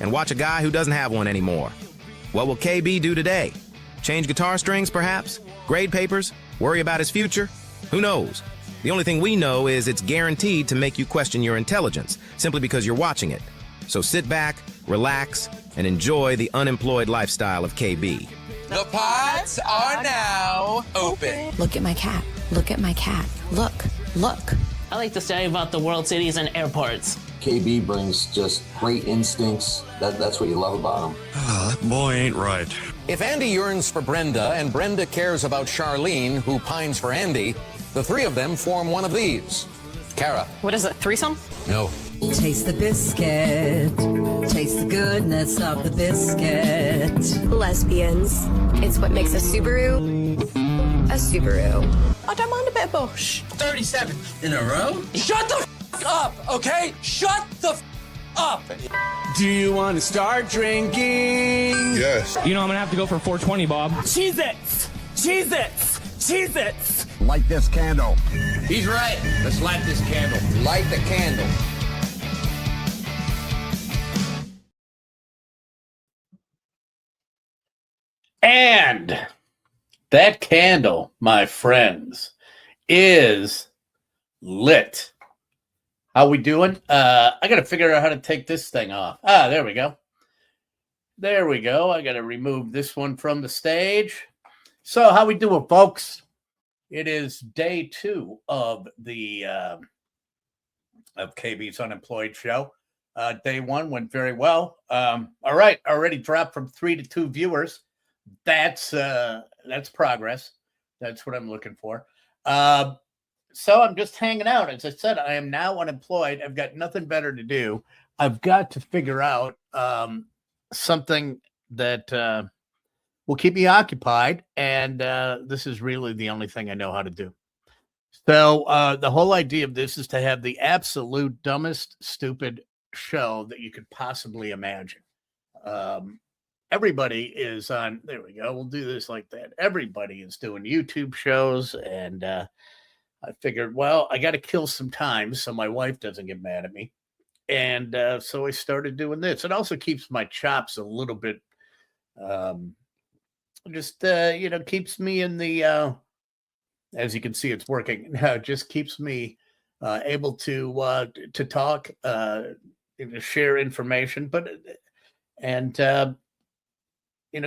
and watch a guy who doesn't have one anymore. What will KB do today? Change guitar strings, perhaps? Grade papers? Worry about his future? Who knows? The only thing we know is it's guaranteed to make you question your intelligence, simply because you're watching it. So sit back, relax, and enjoy the unemployed lifestyle of KB. The pods are now open. Look at my cat. Look at my cat. Look. Look. I like to study about the world cities and airports. KB brings just great instincts. That's what you love about him. Oh, that boy ain't right. If Andy yearns for Brenda and Brenda cares about Charlene, who pines for Andy, the three of them form one of these. Kara. What is it, threesome? No. Taste the biscuit. Taste the goodness of the biscuit. Lesbians. It's what makes a Subaru a Subaru. I don't mind a bit of bush. 37 in a row? Shut the f*** up, okay? Shut the f*** up. Do you want to start drinking? Yes. You know I'm gonna have to go for 420, Bob. Cheez-Its! Cheez-Its! Cheez-Its! Light this candle. He's right. Let's light this candle. Light the candle. And that candle, my friends, is lit. How we doing? I got to figure out how to take this thing off. There we go. There we go. I got to remove this one from the stage. So how we doing, folks? It is day 2 of the of KB's Unemployed show. Day 1 went very well. All right, already dropped from 3 to 2 viewers. That's progress. That's what I'm looking for. So I'm just hanging out. As I said, I am now unemployed. I've got nothing better to do. I've got to figure out something that will keep me occupied. And this is really the only thing I know how to do. So the whole idea of this is to have the absolute dumbest, stupid show that you could possibly imagine. Everybody is on, there we go, we'll do this like that. Everybody is doing YouTube shows, and I figured, well, I got to kill some time so my wife doesn't get mad at me. And so I started doing this. It also keeps my chops a little bit, keeps me in the, as you can see, it's working. Just keeps me able to talk, to share information,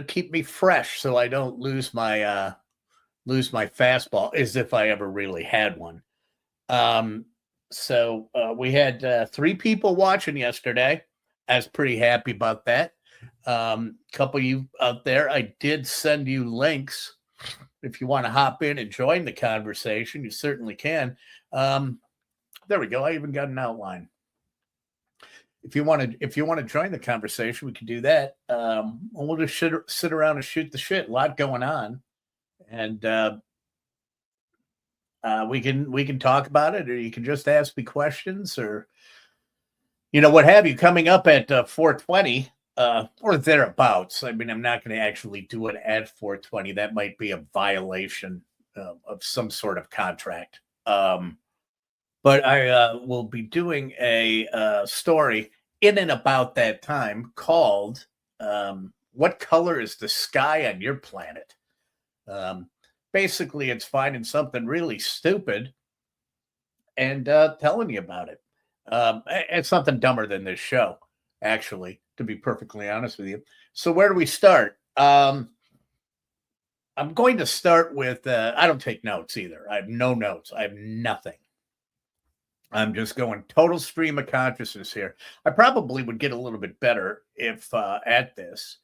keep me fresh so I don't lose my fastball, as if I ever really had one. So we had 3 people watching yesterday. I was pretty happy about that. Couple of you out there, I did send you links. If you want to hop in and join the conversation, you certainly can. There we go. I even got an outline. If you want to join the conversation, we can do that. We'll just sit around and shoot the shit. A lot going on, and we can talk about it, or you can just ask me questions, or what have you. Coming up at 4:20 or thereabouts. I mean, I'm not going to actually do it at 4:20. That might be a violation of some sort of contract. But I will be doing a story in and about that time called What Color is the Sky on Your Planet? Basically, it's finding something really stupid and telling you about it. It's something dumber than this show, actually, to be perfectly honest with you. So where do we start? I'm going to start with, I don't take notes either. I have no notes. I have nothing. I'm just going total stream of consciousness here. I probably would get a little bit better if at this,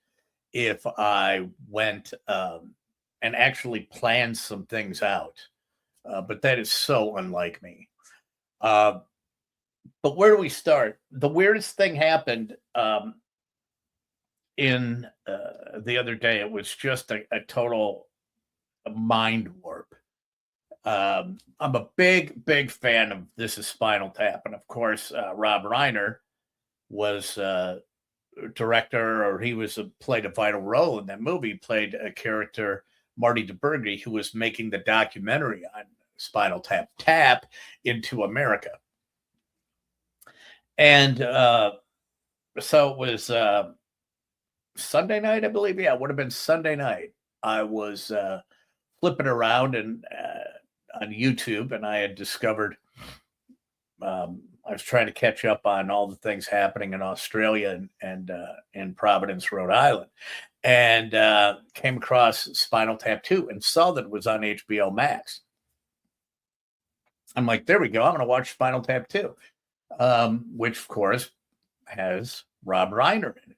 if I went and actually planned some things out. But that is so unlike me. But where do we start? The weirdest thing happened in the other day. It was just a total mind warp. I'm a big fan of This Is Spinal Tap. And of course, Rob Reiner was director, or he played a vital role in that movie. He played a character, Marty DeBerge, who was making the documentary on Spinal Tap into America. And so it was Sunday night, I believe. Yeah, it would have been Sunday night. I was flipping around and on YouTube, and I had discovered I was trying to catch up on all the things happening in Australia and in Providence, Rhode Island, and came across Spinal Tap II and saw that it was on HBO Max. I'm like, there we go. I'm going to watch Spinal Tap II, which of course has Rob Reiner in it.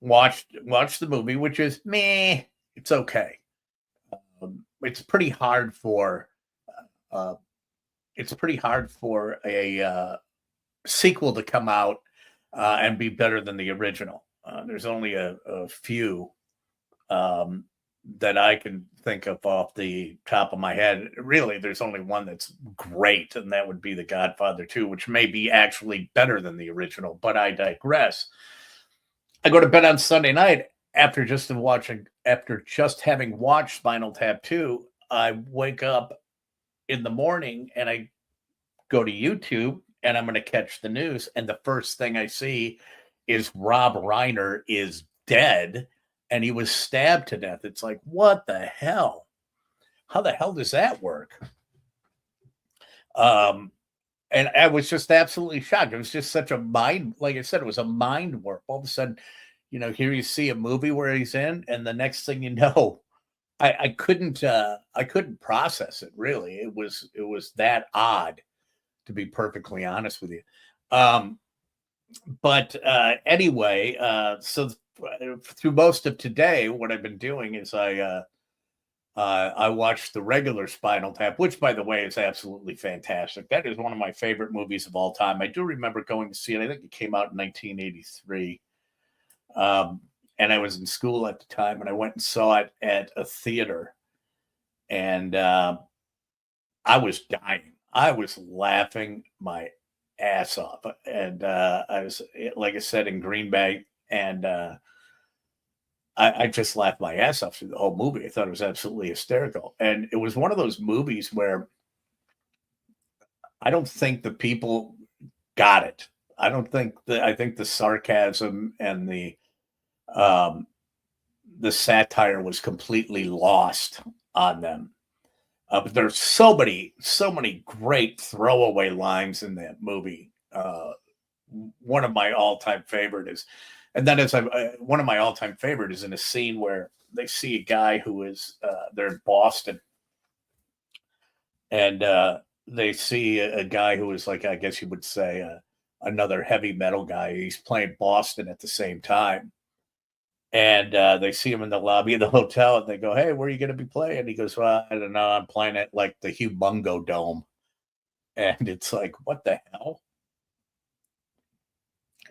Watched the movie, which is meh. It's okay. It's pretty hard for a sequel to come out and be better than the original. There's only a few that I can think of off the top of my head. Really, there's only one that's great, and that would be The Godfather 2, which may be actually better than the original, but I digress. I go to bed on Sunday night after just having watched Spinal Tap 2. I wake up in the morning and I go to YouTube and I'm going to catch the news. And the first thing I see is Rob Reiner is dead and he was stabbed to death. It's like, what the hell? How the hell does that work? And I was just absolutely shocked. It was just such a mind, like I said, it was a mind warp. All of a sudden, here you see a movie where he's in, and the next thing you know, I couldn't process it. Really, it was that odd, to be perfectly honest with you. But anyway, so through most of today, what I've been doing is I watched the regular Spinal Tap, which, by the way, is absolutely fantastic. That is one of my favorite movies of all time. I do remember going to see it. I think it came out in 1983. And I was in school at the time, and I went and saw it at a theater. And I was dying. I was laughing my ass off. And I was, like I said, in Green Bay, and I just laughed my ass off through the whole movie. I thought it was absolutely hysterical. And it was one of those movies where I don't think the people got it. I think the sarcasm and the satire was completely lost on them. But there's so many great throwaway lines in that movie. One of my all-time favorite is, and then one of my all-time favorite is in a scene where they see a guy who is they're in Boston, and they see a guy who is, like, I guess you would say, another heavy metal guy. He's playing Boston at the same time. And they see him in the lobby of the hotel, and they go, "Hey, where are you going to be playing?" And he goes, "Well, I don't know. I'm playing at like the Humongo Dome." And it's like, what the hell?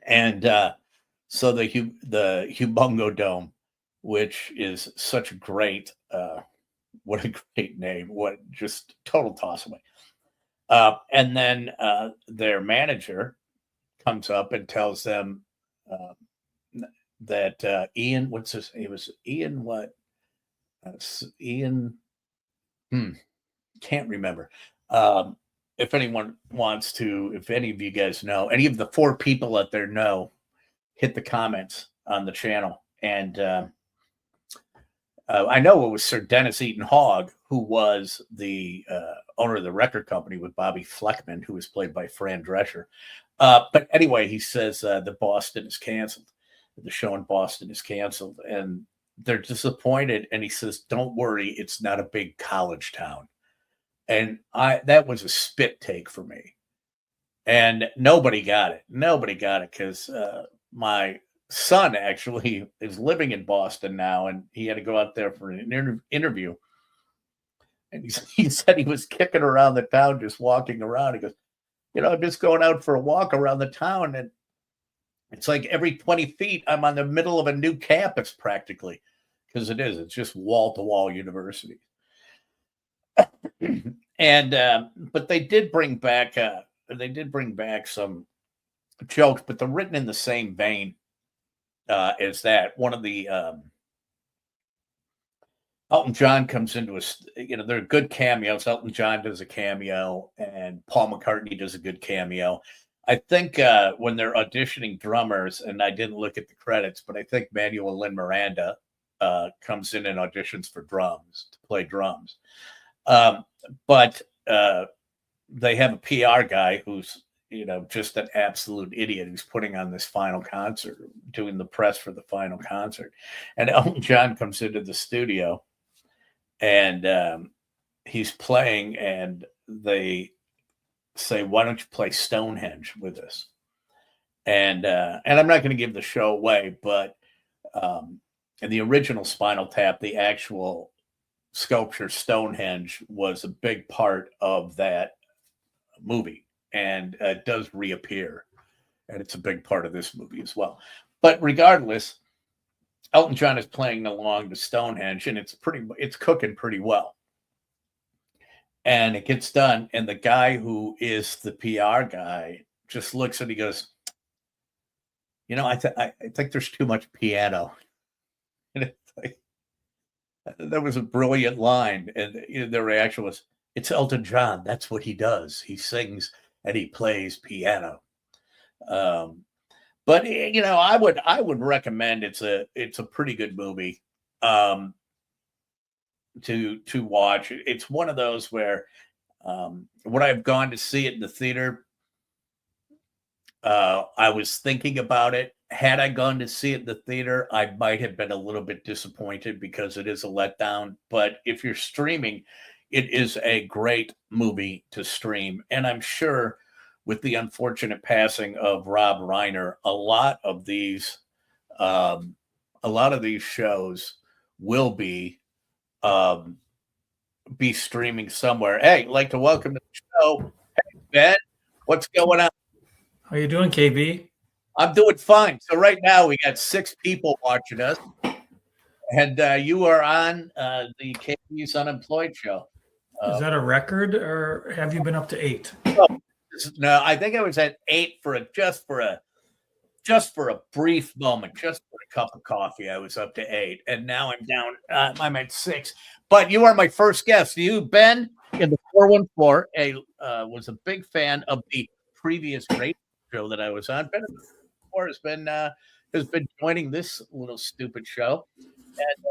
And so the Humongo Dome, which is such a great, what a great name! What just total toss away. And then their manager comes up and tells them that Ian, what's his? It was Ian. What? Ian. Can't remember. If anyone wants to, if any of you guys know, any of the 4 people out there know, hit the comments on the channel. And I know it was Sir Dennis Eaton Hogg, who was the owner of the record company with Bobby Fleckman, who was played by Fran Drescher. But anyway, he says that Boston is canceled. The show in Boston is canceled, and they're disappointed. And he says, "Don't worry, it's not a big college town." And that was a spit take for me. And nobody got it. Nobody got it, because my son actually is living in Boston now, and he had to go out there for an interview. And he said he was kicking around the town, just walking around. He goes, "I'm just going out for a walk around the town, and it's like every 20 feet, I'm on the middle of a new campus practically," because it's just wall-to-wall university. And but they did bring back some jokes, but they're written in the same vein as that. One of the Elton John comes into they're good cameos. Elton John does a cameo, and Paul McCartney does a good cameo. I think when they're auditioning drummers, and I didn't look at the credits, but I think Manuel Lin Miranda comes in and auditions for drums to play drums. But they have a PR guy who's, just an absolute idiot who's putting on this final concert, doing the press for the final concert. And Elton John comes into the studio and he's playing, and they say, "Why don't you play Stonehenge with us?" And I'm not going to give the show away, but in the original Spinal Tap, the actual sculpture Stonehenge was a big part of that movie, and does reappear, and it's a big part of this movie as well. But regardless, Elton John is playing along to Stonehenge, and it's cooking pretty well. And it gets done, and the guy who is the PR guy just looks and he goes, I think there's too much piano. And it's like, that was a brilliant line. And the reaction was, "It's Elton John. That's what he does. He sings and he plays piano." But I would recommend it's a pretty good movie to watch. It's one of those where would I have gone to see it in the theater? I was thinking about it. Had I gone to see it in the theater, I might have been a little bit disappointed because it is a letdown. But if you're streaming, it is a great movie to stream. And I'm sure with the unfortunate passing of Rob Reiner, a lot of these shows will be streaming somewhere. Hey, I'd like to welcome to the show. Hey, Ben, what's going on? How you doing, KB? I'm doing fine. So right now we got 6 people watching us, and you are on the KB's Unemployed show. Is that a record, or have you been up to 8? No, I think I was at 8 just for a brief moment, just for a cup of coffee. I was up to 8, and now I'm down. I'm at 6. But you are my first guest. You, Ben, in the 414, was a big fan of the previous radio show that I was on. Ben has been joining this little stupid show, and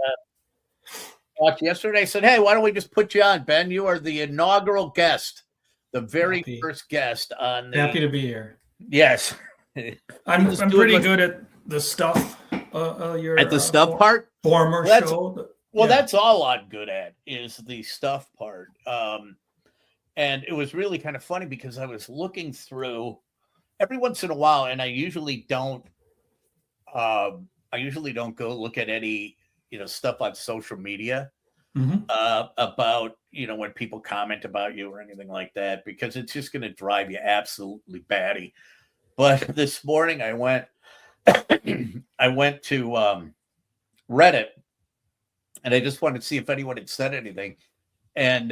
talked yesterday. I said, "Hey, why don't we just put you on, Ben? You are the inaugural guest, the very first guest on." Happy to be here. Yes. I'm pretty good at the stuff. At the stuff part? Former show. That's all I'm good at is the stuff part. And it was really kind of funny because I was looking through every once in a while, and I usually don't go look at any stuff on social media about when people comment about you or anything like that, because it's just going to drive you absolutely batty. But this morning I went to Reddit, and I just wanted to see if anyone had said anything. And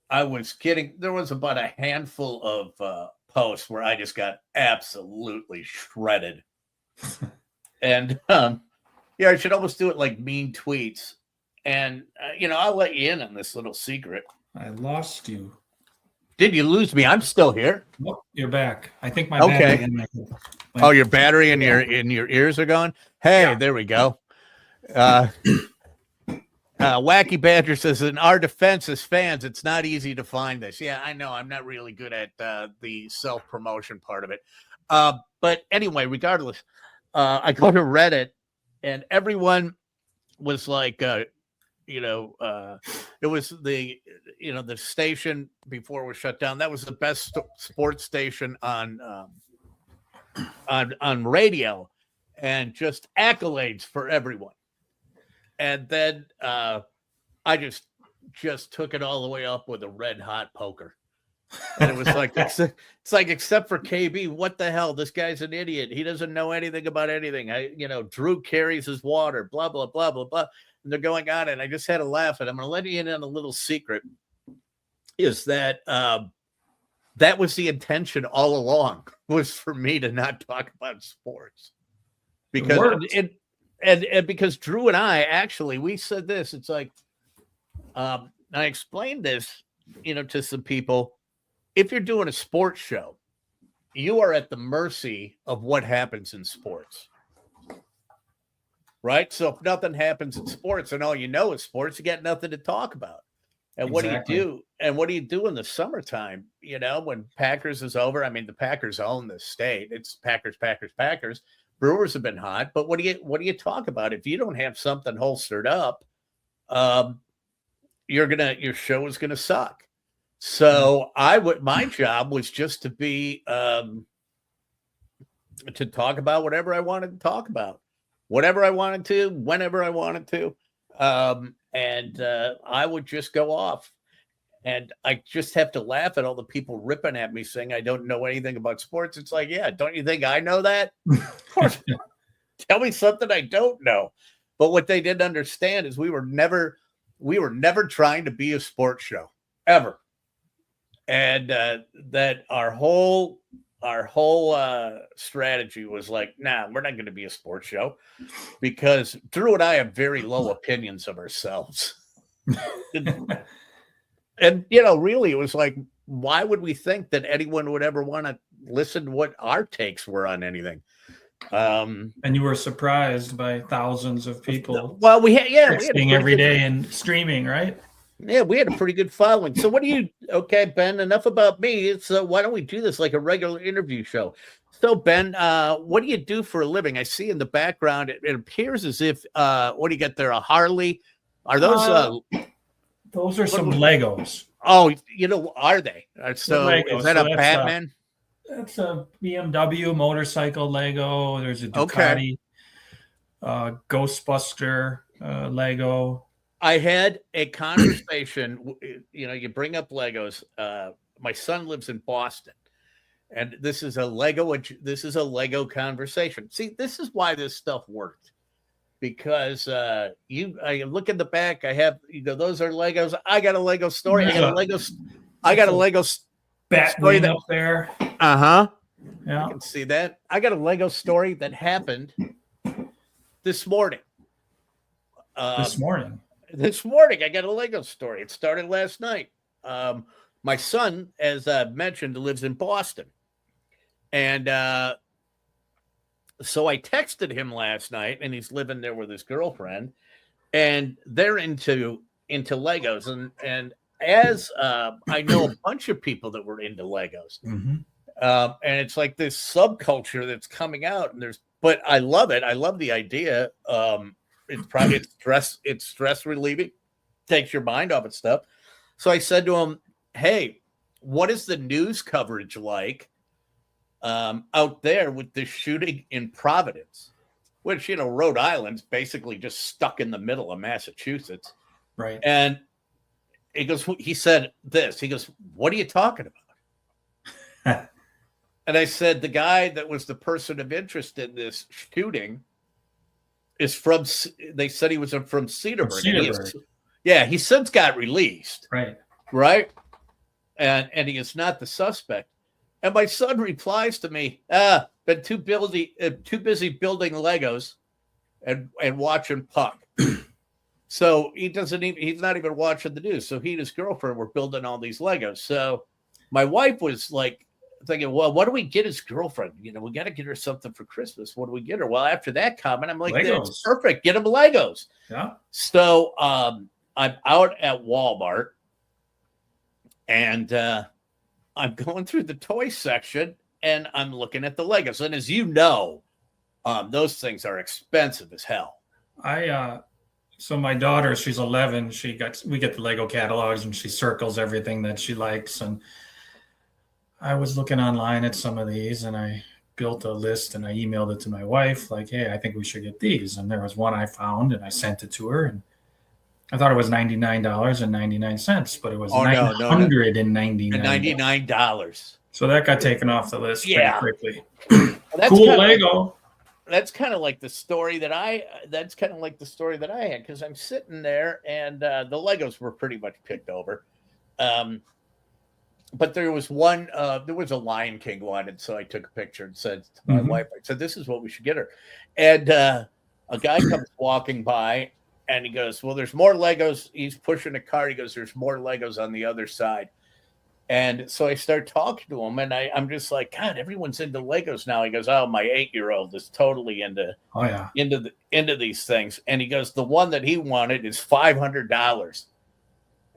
I was kidding. There was about a handful of posts where I just got absolutely shredded. And I should almost do it like mean tweets. And I'll let you in on this little secret. I lost you. Did you lose me? I'm still here. Nope, you're back. I think my battery your battery in your ears are gone? Hey, yeah. There we go. Wacky Badger says, "In our defense as fans, it's not easy to find this." Yeah, I know. I'm not really good at the self-promotion part of it. But anyway, regardless, I go to Reddit, and everyone was like, it was the station before it was shut down. That was the best sports station on radio, and just accolades for everyone. And then I just took it all the way up with a red hot poker. And it was like, it's like, except for KB, what the hell? This guy's an idiot. He doesn't know anything about anything. Drew carries his water, blah, blah, blah, blah, blah. And they're going on, and I just had to laugh. And I'm going to let you in on a little secret, is that that was the intention all along, was for me to not talk about sports. Because and because Drew and I, actually, we said this. It's like, I explained this, to some people. If you're doing a sports show, you are at the mercy of what happens in sports. Right? So if nothing happens in sports and all you know is sports, you got nothing to talk about. And what do you do? And what do you do in the summertime? You know, when Packers is over, I mean, the Packers own the state. It's Packers, Packers, Packers. Brewers have been hot, but what do you talk about? If you don't have something holstered up, your show is gonna suck. So my job was just to be to talk about whatever I wanted to talk about, whatever I wanted to, whenever I wanted to. And I would just go off, and I just have to laugh at all the people ripping at me saying I don't know anything about sports. It's like, yeah, don't you think I know that? Of course. Tell me something I don't know. But what they didn't understand is we were never trying to be a sports show ever, and that our whole strategy was like, nah, we're not going to be a sports show, because Drew and I have very low opinions of ourselves. And, you know, really, it was like, why would we think that anyone would ever want to listen to what our takes were on anything? And you were surprised by thousands of people. Well, we had every day and streaming, right? Yeah, we had a pretty good following. So okay, Ben, enough about me. So why don't we do this like a regular interview show? So, Ben, what do you do for a living? I see in the background, it appears as if, what do you get there, a Harley? Are those... those are some Legos. Oh, you know, are they? So Legos. Is that a Batman? That's a BMW motorcycle Lego. There's a Ducati Ghostbuster Lego. I had a conversation. You know, you bring up Legos. My son lives in Boston, and this is a Lego conversation. See, this is why this stuff worked, because I look in the back. I have, you know, those are Legos. I got a Lego story. I got a Lego Batwing up there. Yeah, I can see that. I got a Lego story that happened this morning. This morning, I got a Lego story. It started last night. My son, as I mentioned, lives in Boston. And so I texted him last night, and he's living there with his girlfriend. And they're into Legos. And as I know a bunch of people that were into Legos. Mm-hmm. And it's like this subculture that's coming out. But I love it. I love the idea. It's stress relieving, takes your mind off of stuff. So I said to him, hey, what is the news coverage like out there with this shooting in Providence, which, you know, Rhode Island's basically just stuck in the middle of Massachusetts. Right. And he said this, he goes, what are you talking about? And I said, the guy that was the person of interest in this shooting is they said he was from Cedarburg. He's since got released. Right. And he is not the suspect. And my son replies to me, been too busy building Legos and watching puck. So he's not even watching the news. So he and his girlfriend were building all these Legos. So my wife was like thinking, well, what do we get his girlfriend? You know, we got to get her something for Christmas. What do we get her? Well, after that comment, I'm like, that's perfect. Get him Legos. Yeah. So I'm out at Walmart, and I'm going through the toy section, and I'm looking at the Legos. And as you know, those things are expensive as hell. So my daughter, she's 11. We get the Lego catalogs, and she circles everything that she likes. And I was looking online at some of these, and I built a list, and I emailed it to my wife, like, hey, I think we should get these. And there was one I found, and I sent it to her, and I thought it was $99.99, but it was $999. So that got taken off the list pretty quickly. Cool Lego. That's kind of like the story that I had, because I'm sitting there, and the Legos were pretty much picked over. But there was one, there was a Lion King one, and so I took a picture and said to my wife, I said, this is what we should get her. And a guy comes walking by, and he goes, well, there's more Legos. He's pushing a car. He goes, there's more Legos on the other side. And so I start talking to him, and I'm just like, God, everyone's into Legos now. He goes, oh, my 8-year-old is totally into these things. And he goes, the one that he wanted is $500.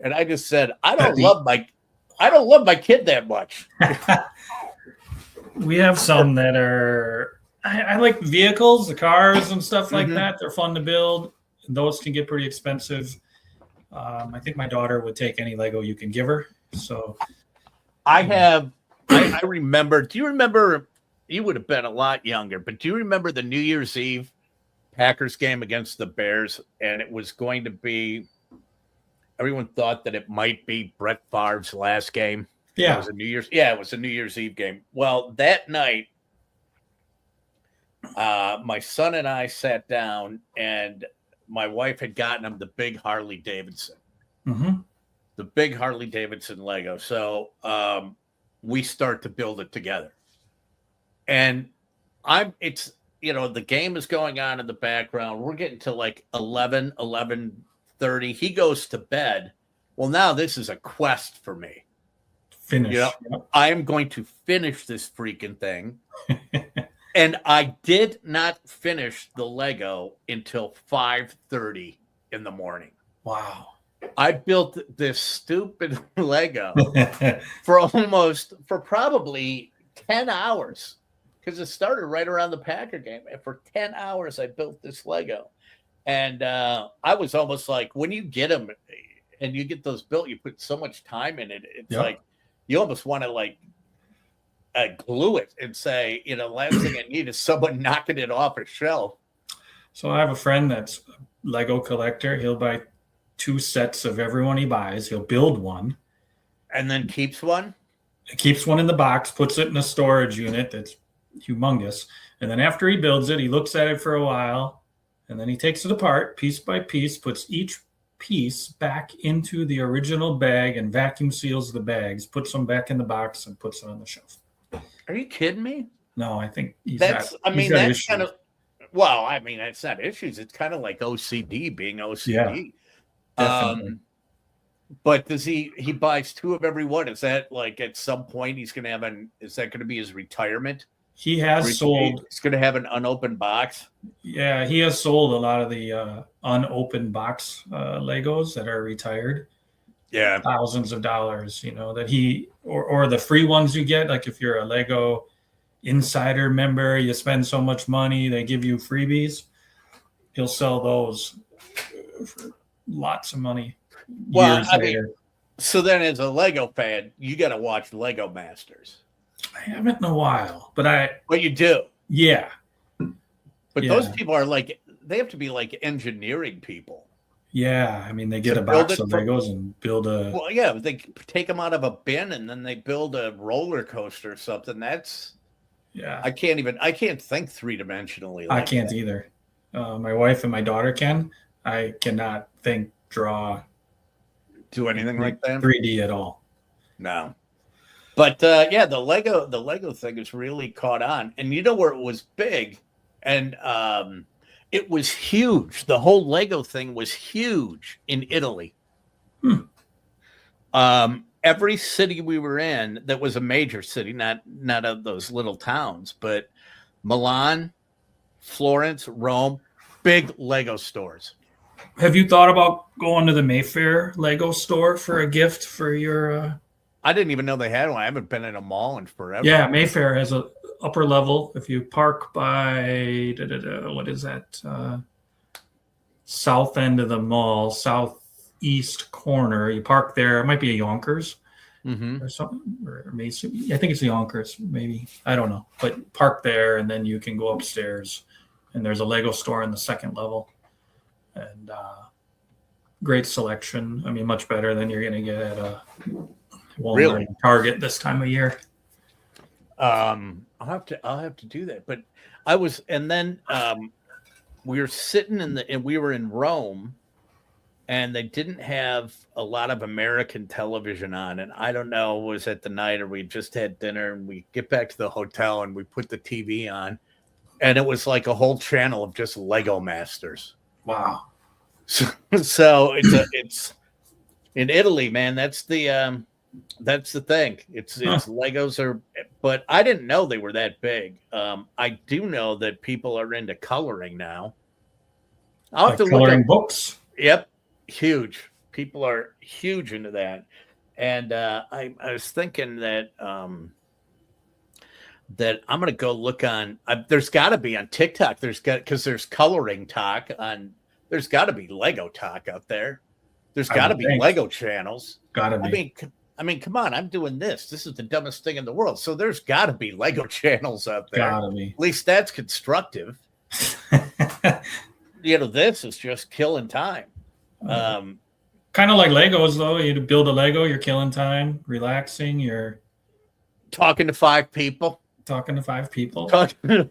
And I just said, I don't love my kid that much. We have some that are. I like vehicles, the cars and stuff like that. They're fun to build. Those can get pretty expensive. I think my daughter would take any Lego you can give her. So I remember, do you remember, you would have been a lot younger, but do you remember the New Year's Eve Packers game against the Bears? And it was going to be, everyone thought that it might be Brett Favre's last game. Yeah. It was a New Year's Eve game. Well, that night, my son and I sat down, and my wife had gotten him the big Harley Davidson. The big Harley Davidson Lego. So we start to build it together. And the game is going on in the background. We're getting to like 11:30. He goes to bed. Well, now this is a quest for me. Finish. I am going to finish this freaking thing. And I did not finish the Lego until 5:30 in the morning. Wow. I built this stupid Lego for probably 10 hours, because it started right around the Packer game. And for 10 hours, I built this Lego. And I was almost like, when you get them and you get those built, you put so much time in it. It's like you almost want to like glue it and say, last thing I need is someone knocking it off a shelf. So I have a friend that's a Lego collector. He'll buy 2 sets of everyone he buys. He'll build one. And then keeps one? He keeps one in the box, puts it in a storage unit that's humongous. And then after he builds it, he looks at it for a while. And then he takes it apart piece by piece, puts each piece back into the original bag and vacuum seals the bags, puts them back in the box and puts it on the shelf. Are you kidding me? No, I think that's kind of, well, I mean, it's not issues. It's kind of like OCD being OCD. Yeah, but does he buys 2 of every one? Is that like at some point he's going to have is that going to be his retirement? He has sold. He's going to have an unopened box. Yeah, he has sold a lot of the unopened box Legos that are retired. Yeah, thousands of dollars, that he or the free ones you get. Like if you're a Lego Insider member, you spend so much money, they give you freebies. He'll sell those for lots of money. Well, I mean, so then as a Lego fan, you got to watch Lego Masters. I haven't in a while, but you do. Yeah. But those people are like, they have to be like engineering people. Yeah, I mean, they get a box of Legos and build a. Well, yeah, they take them out of a bin and then they build a roller coaster or something. That's. Yeah. I can't think 3-dimensionally. I can't either. My wife and my daughter can. I cannot think, draw, do anything like that. 3D at all. No. But the Lego thing is really caught on, and you know where it was big, and it was huge. The whole Lego thing was huge in Italy. Every city we were in that was a major city, not of those little towns, but Milan, Florence, Rome, big Lego stores. Have you thought about going to the Mayfair Lego store for a gift for your? I didn't even know they had one. I haven't been in a mall in forever. Yeah, Mayfair has a upper level. If you park by what is that? South end of the mall, southeast corner. You park there. It might be a Yonkers or something, or Mason. I think it's a Yonkers, maybe. I don't know. But park there, and then you can go upstairs. And there's a Lego store on the second level, and great selection. I mean, much better than you're going to get at a Walmart and Target this time of year. I'll have to do that. But I was, and then we were sitting and we were in Rome, and they didn't have a lot of American television on. And I don't know, was it the night or we just had dinner, and we get back to the hotel and we put the TV on, and it was like a whole channel of just Lego Masters. Wow. So it's in Italy, man. That's the That's the thing. It's Legos are, but I didn't know they were that big. I do know that people are into coloring now. I'll have to coloring look up books. Yep, huge. People are huge into that, and I was thinking that that I'm gonna go look on. There's got to be on TikTok. Because there's coloring talk on. There's got to be Lego talk out there. There's got to be Lego channels. Gotta be. I mean, come on! I'm doing this. This is the dumbest thing in the world. So there's got to be Lego channels out there. Gotta be. At least that's constructive. This is just killing time. Kind of like Legos, though. You build a Lego, you're killing time, relaxing. You're talking to five people. Talking to five people. Talking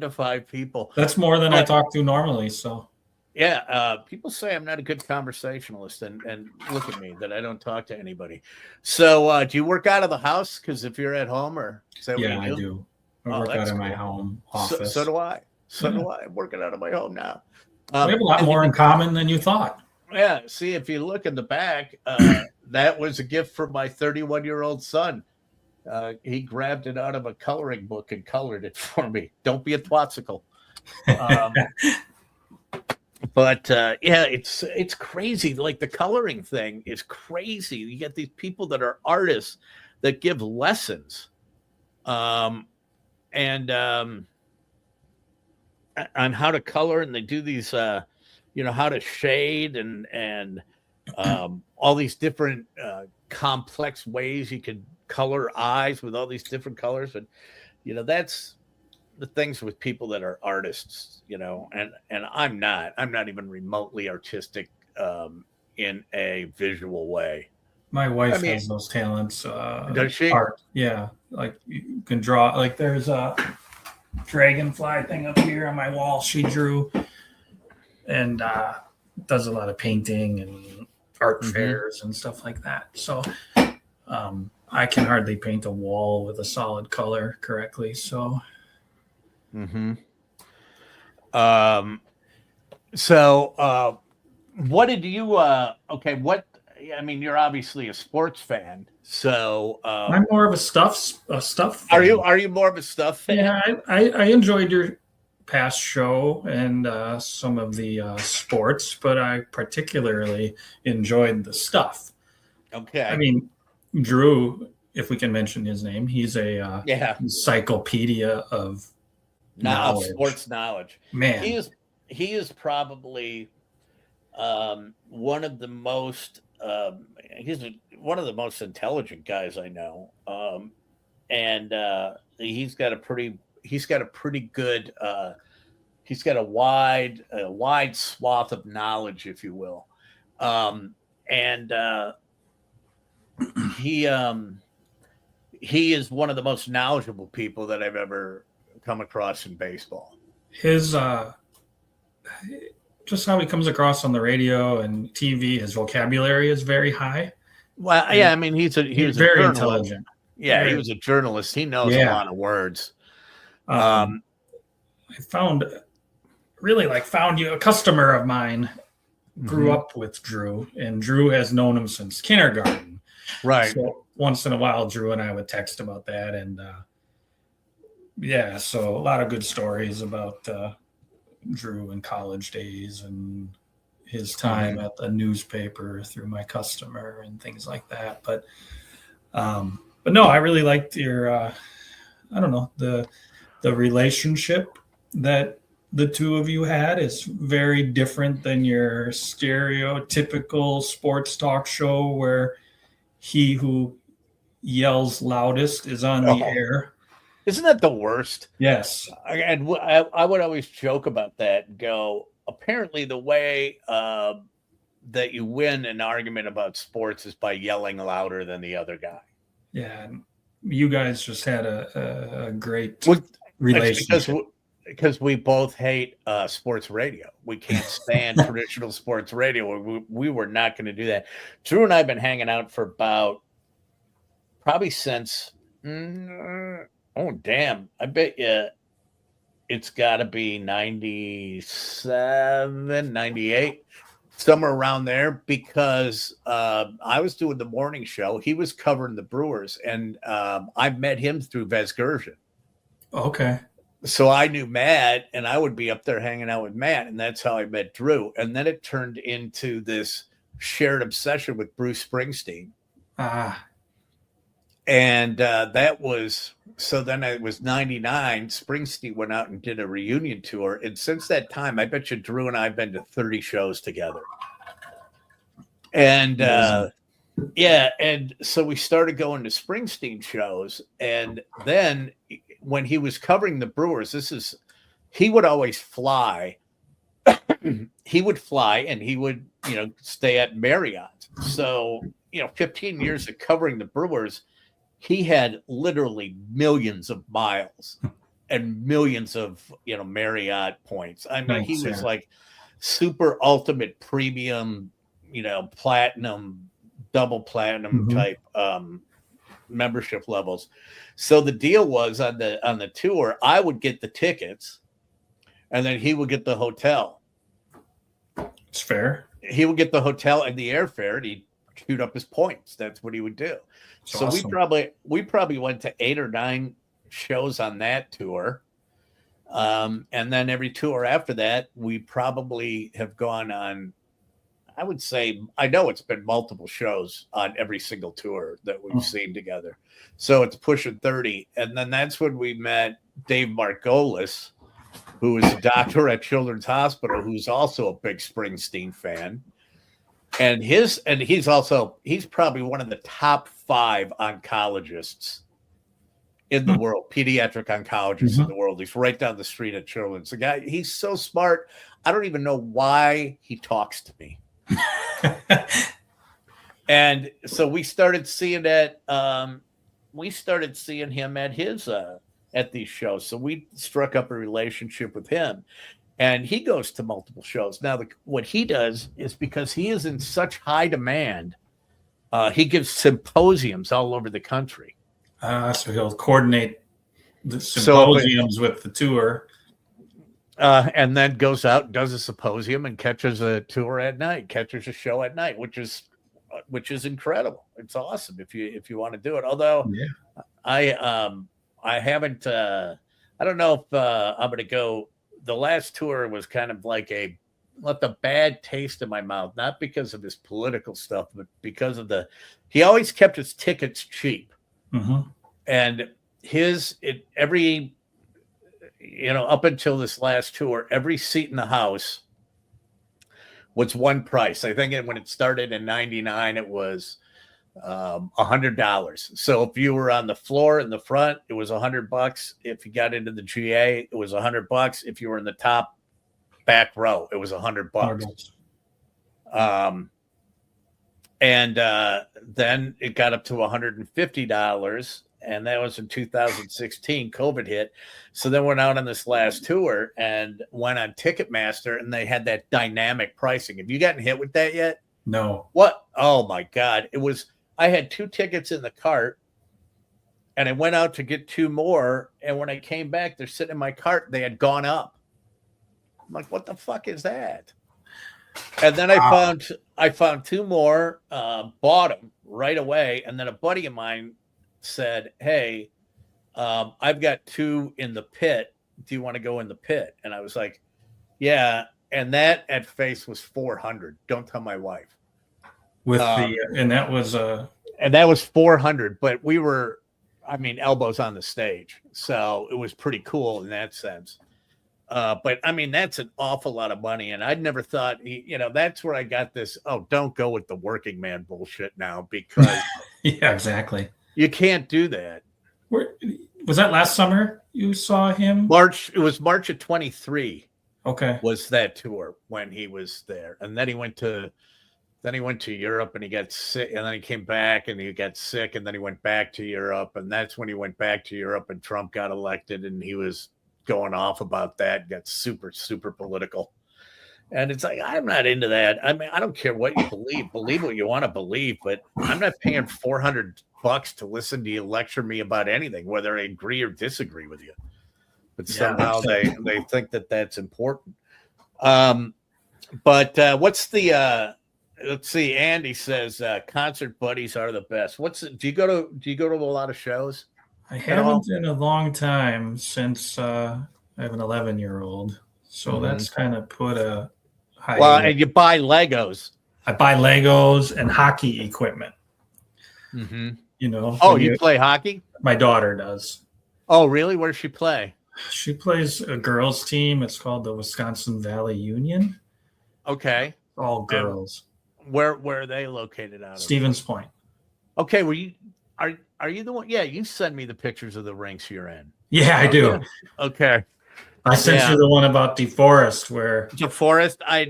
to five people. That's more than I talk to normally. So. Yeah, people say I'm not a good conversationalist, and look at me that I don't talk to anybody. So, do you work out of the house? Because if you're at home, or is that what you do? I do. I work out of my home office. So do I. I'm working out of my home now. We have a lot more in common than you thought. Yeah. See, if you look in the back, that was a gift from my 31-year-old son. He grabbed it out of a coloring book and colored it for me. Don't be a twatsicle. But it's crazy. Like the coloring thing is crazy. You get these people that are artists that give lessons, on how to color, and they do these, how to shade and all these different complex ways you could color eyes with all these different colors, and that's the things with people that are artists, and I'm not even remotely artistic in a visual way. My wife has those talents. Does she? Art. Yeah. Like you can draw, like there's a dragonfly thing up here on my wall she drew, and does a lot of painting and art fairs and stuff like that. So I can hardly paint a wall with a solid color correctly. So what did you you're obviously a sports fan, so I'm more of a stuff fan. Are you more of a stuff fan? Yeah, I enjoyed your past show and some of the sports, but I particularly enjoyed the stuff. Okay. I mean, Drew, if we can mention his name, he's a encyclopedia of knowledge. Sports knowledge. Man, he is probably one of the most one of the most intelligent guys I know, and he's got a pretty good he's got a wide swath of knowledge, if you will, and he is one of the most knowledgeable people that I've ever come across in baseball. His just how he comes across on the radio and TV, his vocabulary is very high. Well, yeah, I mean, he's very intelligent. Yeah, he was a journalist. He knows a lot of words. I found you a customer of mine, grew up with Drew, and Drew has known him since kindergarten. Right. So once in a while, Drew and I would text about that, and so a lot of good stories about Drew in college days and his time at the newspaper through my customer and things like that. But no, I really liked your the relationship that the two of you had is very different than your stereotypical sports talk show where he who yells loudest is on the air. Isn't that the worst? Yes. And I would always joke about that and go, apparently the way that you win an argument about sports is by yelling louder than the other guy. Yeah. You guys just had a great relationship. Because we both hate sports radio. We can't stand traditional sports radio. We were not going to do that. Drew and I have been hanging out for about probably since... oh, damn. I bet you it's got to be 97, 98. somewhere around there, because I was doing the morning show. He was covering the Brewers, and I met him through Vesgersian. Okay. So I knew Matt, and I would be up there hanging out with Matt, and that's how I met Drew. And then it turned into this shared obsession with Bruce Springsteen. And that was, so then it was 99. Springsteen went out and did a reunion tour. And since that time, I bet you Drew and I have been to 30 shows together. And yeah, and so we started going to Springsteen shows. And then when he was covering the Brewers, he would always fly. He would fly and he would, stay at Marriott. So, 15 years of covering the Brewers, he had literally millions of miles and millions of, Marriott points. I mean, he was like super ultimate premium, platinum, double platinum type membership levels. So the deal was on the tour, I would get the tickets and then he would get the hotel. It's fair. He would get the hotel and the airfare, and he'd shoot up his points. That's what he would do. That's so awesome. we probably went to 8 or 9 shows on that tour. And then every tour after that, we probably have gone on, I would say, I know it's been multiple shows on every single tour that we've seen together. So it's pushing 30. And then that's when we met Dave Margolis, who is a doctor at Children's Hospital, who's also a big Springsteen fan. And he's probably one of the top 5 oncologists in the world, pediatric oncologists in the world. He's right down the street at Children's. The guy, he's so smart. I don't even know why he talks to me. And so we started seeing that. We started seeing him at his at these shows. So we struck up a relationship with him, and he goes to multiple shows. Now, what he does is, because he is in such high demand, he gives symposiums all over the country. So he'll coordinate the symposiums with the tour. And then goes out and does a symposium and catches a tour at night, catches a show at night, which is incredible. It's awesome if you want to do it. Although I haven't, I don't know if I'm going to go. The last tour was kind of like left a bad taste in my mouth, not because of his political stuff, but because of he always kept his tickets cheap. And up until this last tour, every seat in the house was one price. I think when it started in 99, it was $100. So if you were on the floor in the front, it was $100. If you got into the GA, it was $100. If you were in the top back row, it was $100. And then it got up to $150. And that was in 2016. COVID hit. So then went out on this last tour and went on Ticketmaster, and they had that dynamic pricing. Have you gotten hit with that yet? No. What? Oh my God. I had 2 tickets in the cart, and I went out to get 2 more. And when I came back, they're sitting in my cart. They had gone up. I'm like, what the fuck is that? And then I found 2 more, bought them right away. And then a buddy of mine said, hey, I've got 2 in the pit. Do you want to go in the pit? And I was like, yeah. And that at face was $400. Don't tell my wife. And that was 400, but we were, elbows on the stage. So it was pretty cool in that sense. But that's an awful lot of money. And I'd never thought, that's where I got this. Oh, don't go with the working man bullshit now, because yeah, exactly. You can't do that. Was that last summer you saw him? It was March of 23. Okay. Was that tour when he was there. And then he went to Europe and he got sick, and then he came back and he got sick, and then he went back to Europe. And that's when he went back to Europe and Trump got elected, and he was going off about that, got super, super political. And it's like, I'm not into that. I don't care what you believe what you want to believe, but I'm not paying $400 to listen to you lecture me about anything, whether I agree or disagree with you. But somehow they think that that's important. But what's the let's see, Andy says concert buddies are the best. Do you go to a lot of shows? I haven't in a long time since I have an 11-year-old. So that's kind of put a high. Well, and you buy Legos. I buy Legos and hockey equipment. Mm-hmm. You know. Oh, you play hockey? My daughter does. Oh, really? Where does she play? She plays a girls' team. It's called the Wisconsin Valley Union. Okay. All girls. And where are they located out of? Stevens Point. Okay, are you the one? Yeah, you send me the pictures of the rinks you're in. Yeah, I do. Okay. I sent you the one about DeForest where DeForest. I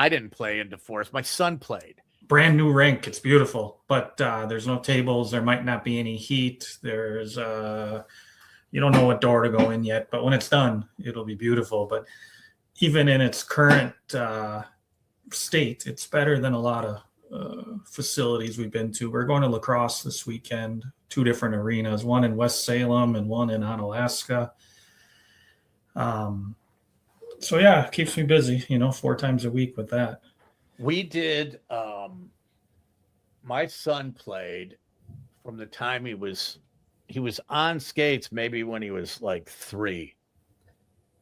didn't play in DeForest. My son played. Brand new rink. It's beautiful, but there's no tables. There might not be any heat. There's you don't know what door to go in yet, but when it's done, it'll be beautiful. But even in its current state, it's better than a lot of facilities we've been to. We're going to lacrosse this weekend, 2 different arenas, one in West Salem and one in Onalaska. So yeah, it keeps me busy, 4 times a week with that. We did, my son played from the time he was on skates, maybe when he was like 3.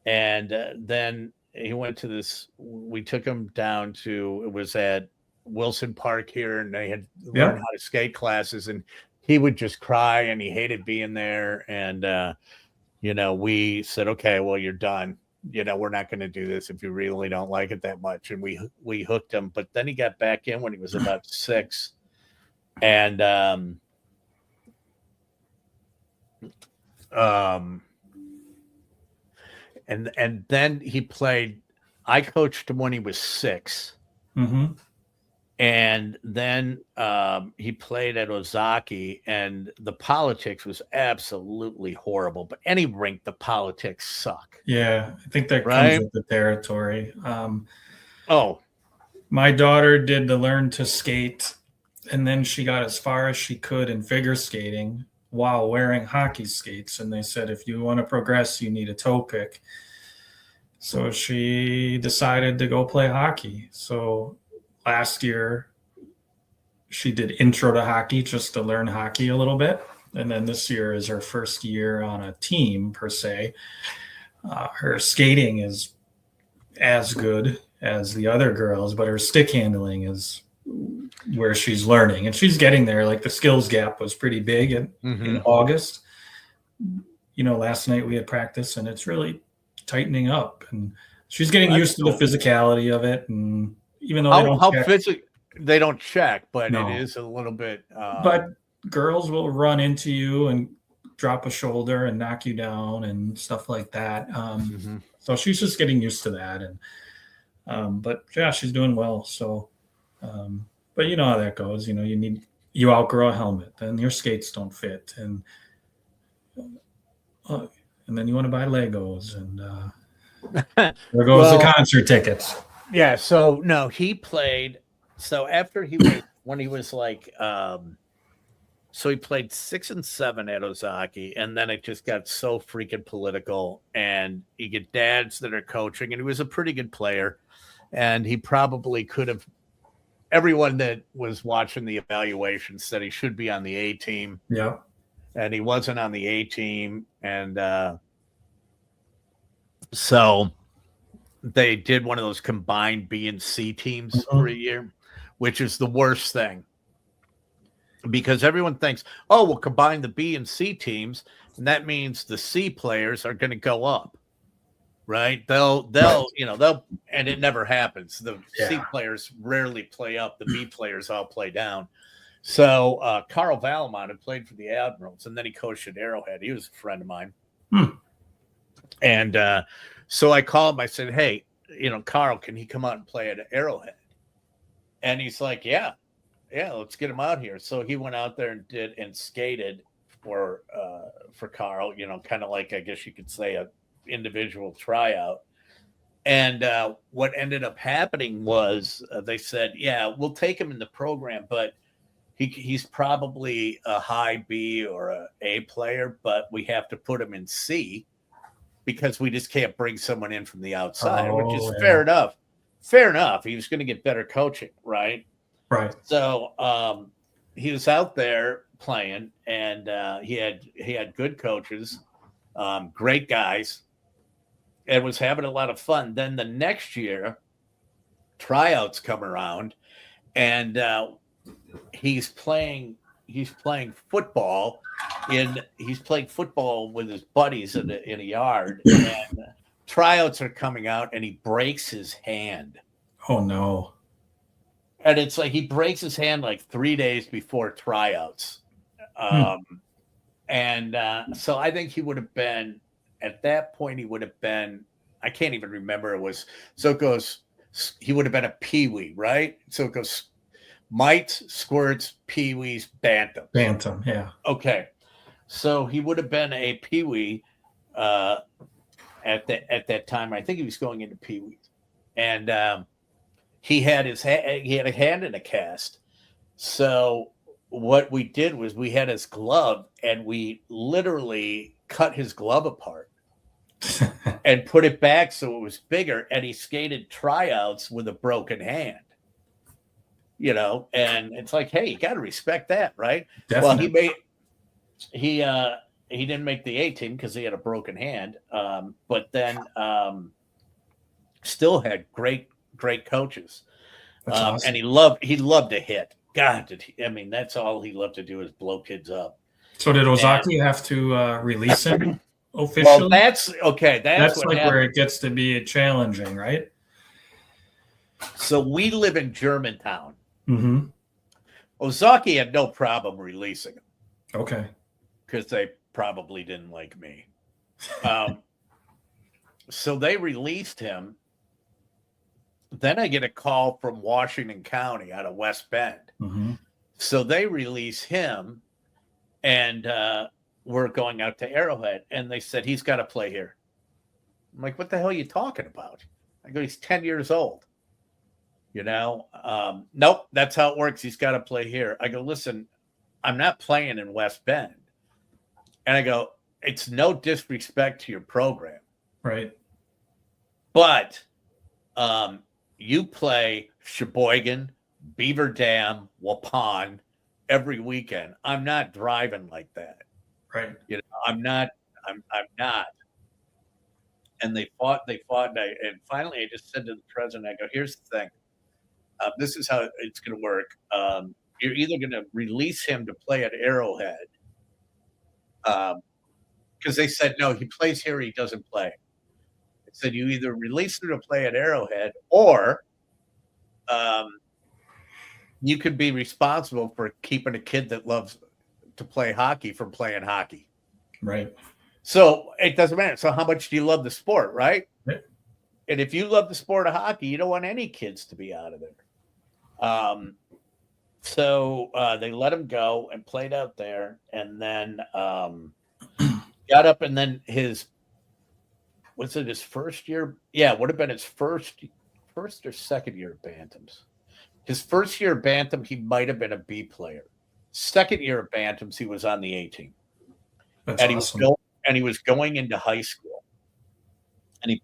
And then he went to we took him down to, it was at Wilson Park here, and they had learned how to skate classes, and he would just cry and he hated being there. And, we said, okay, well, you're done. We're not going to do this if you really don't like it that much. And we hooked him, but then he got back in when he was about 6. And, and then he played, I coached him when he was 6. Mm-hmm. And then he played at Ozaki, and the politics was absolutely horrible. But any rink, the politics suck. Yeah, I think that comes with the territory. Oh. My daughter did the learn to skate, and then she got as far as she could in figure skating while wearing hockey skates. And they said, if you want to progress, you need a toe pick. So she decided to go play hockey. So last year, she did intro to hockey just to learn hockey a little bit. And then this year is her first year on a team, per se. Her skating is as good as the other girls, but her stick handling is where she's learning. And she's getting there. Like the skills gap was pretty big in August. Last night we had practice, and it's really tightening up. And she's getting used to the physicality of it. And even though they don't check, but No. it is a little bit. But girls will run into you and drop a shoulder and knock you down and stuff like that. So she's just getting used to that. And but yeah, she's doing well. So, but you know how that goes. You outgrow a helmet, then your skates don't fit, and then you want to buy Legos, and there goes the concert tickets. Yeah. So no, he played. So after when he was like, so he played 6 and 7 at Ozaki, and then it just got so freaking political, and you get dads that are coaching, and he was a pretty good player, and he probably could have. Everyone that was watching the evaluation said he should be on the A team. Yeah. And he wasn't on the A team, and so they did one of those combined B and C teams for a year, which is the worst thing. Because everyone thinks, oh, we'll combine the B and C teams, and that means the C players are going to go up, right? They'll, and it never happens. The C players rarely play up. The B players all play down. So Carl Valamont had played for the Admirals, and then he coached at Arrowhead. He was a friend of mine. And so I called him. I said, hey, Carl, can he come out and play at Arrowhead? And he's like, yeah, let's get him out here. So he went out there and skated for Carl, kind of like, I guess you could say, a individual tryout. And what ended up happening was they said, yeah, we'll take him in the program, but he's probably a high B or a A player, but we have to put him in C because we just can't bring someone in from the outside, which is fair enough. fair enough. He was going to get better coaching, right? Right. So he was out there playing, and he had good coaches, great guys, and was having a lot of fun. Then the next year, tryouts come around, and he's playing football with his buddies in a yard, and tryouts are coming out, and he breaks his hand. Oh no. And it's like he breaks his hand like 3 days before tryouts. And so I think he would have been, at that point, I can't even remember. He would have been a peewee, right? So it goes mites, squirts, peewees, bantam. Bantam, yeah. Okay. So he would have been a peewee at that time. I think he was going into peewees. And he had a hand in a cast. So what we did was we had his glove, and we literally cut his glove apart and put it back so it was bigger. And he skated tryouts with a broken hand, and it's like, hey, you got to respect that, right? Definitely. Well, he didn't make the A team because he had a broken hand. But then still had great coaches. That's awesome. And he loved to hit. God, that's all he loved to do is blow kids up. So did Ozaki have to release him officially? Well, that's okay. That's like where it gets to be challenging, right? So we live in Germantown. Mm-hmm. Ozaki had no problem releasing him. Okay. Because they probably didn't like me. So they released him. Then I get a call from Washington County out of West Bend. Mm-hmm. So they release him, and we're going out to Arrowhead, and they said, he's got to play here. I'm like, what the hell are you talking about? I go, he's 10 years old. Nope, that's how it works. He's got to play here. I go, listen, I'm not playing in West Bend. And I go, it's no disrespect to your program. Right. But you play Sheboygan, Beaver Dam, Waupun every weekend. I'm not driving like that. Right. I'm not. And they fought, and finally I just said to the president, I go, here's the thing. This is how it's going to work. You're either going to release him to play at Arrowhead, because they said, no, he plays here, he doesn't play. They said, you either release him to play at Arrowhead, or you could be responsible for keeping a kid that loves to play hockey from playing hockey. Right. So it doesn't matter. So how much do you love the sport, right? Right. And if you love the sport of hockey, you don't want any kids to be out of there. So they let him go and played out there, and then got up, and then his first year? Yeah, it would have been his first or second year of Bantams. His first year of Bantam, he might have been a B player. Second year of Bantams, he was on the A team. That's and awesome. He was going into high school. And he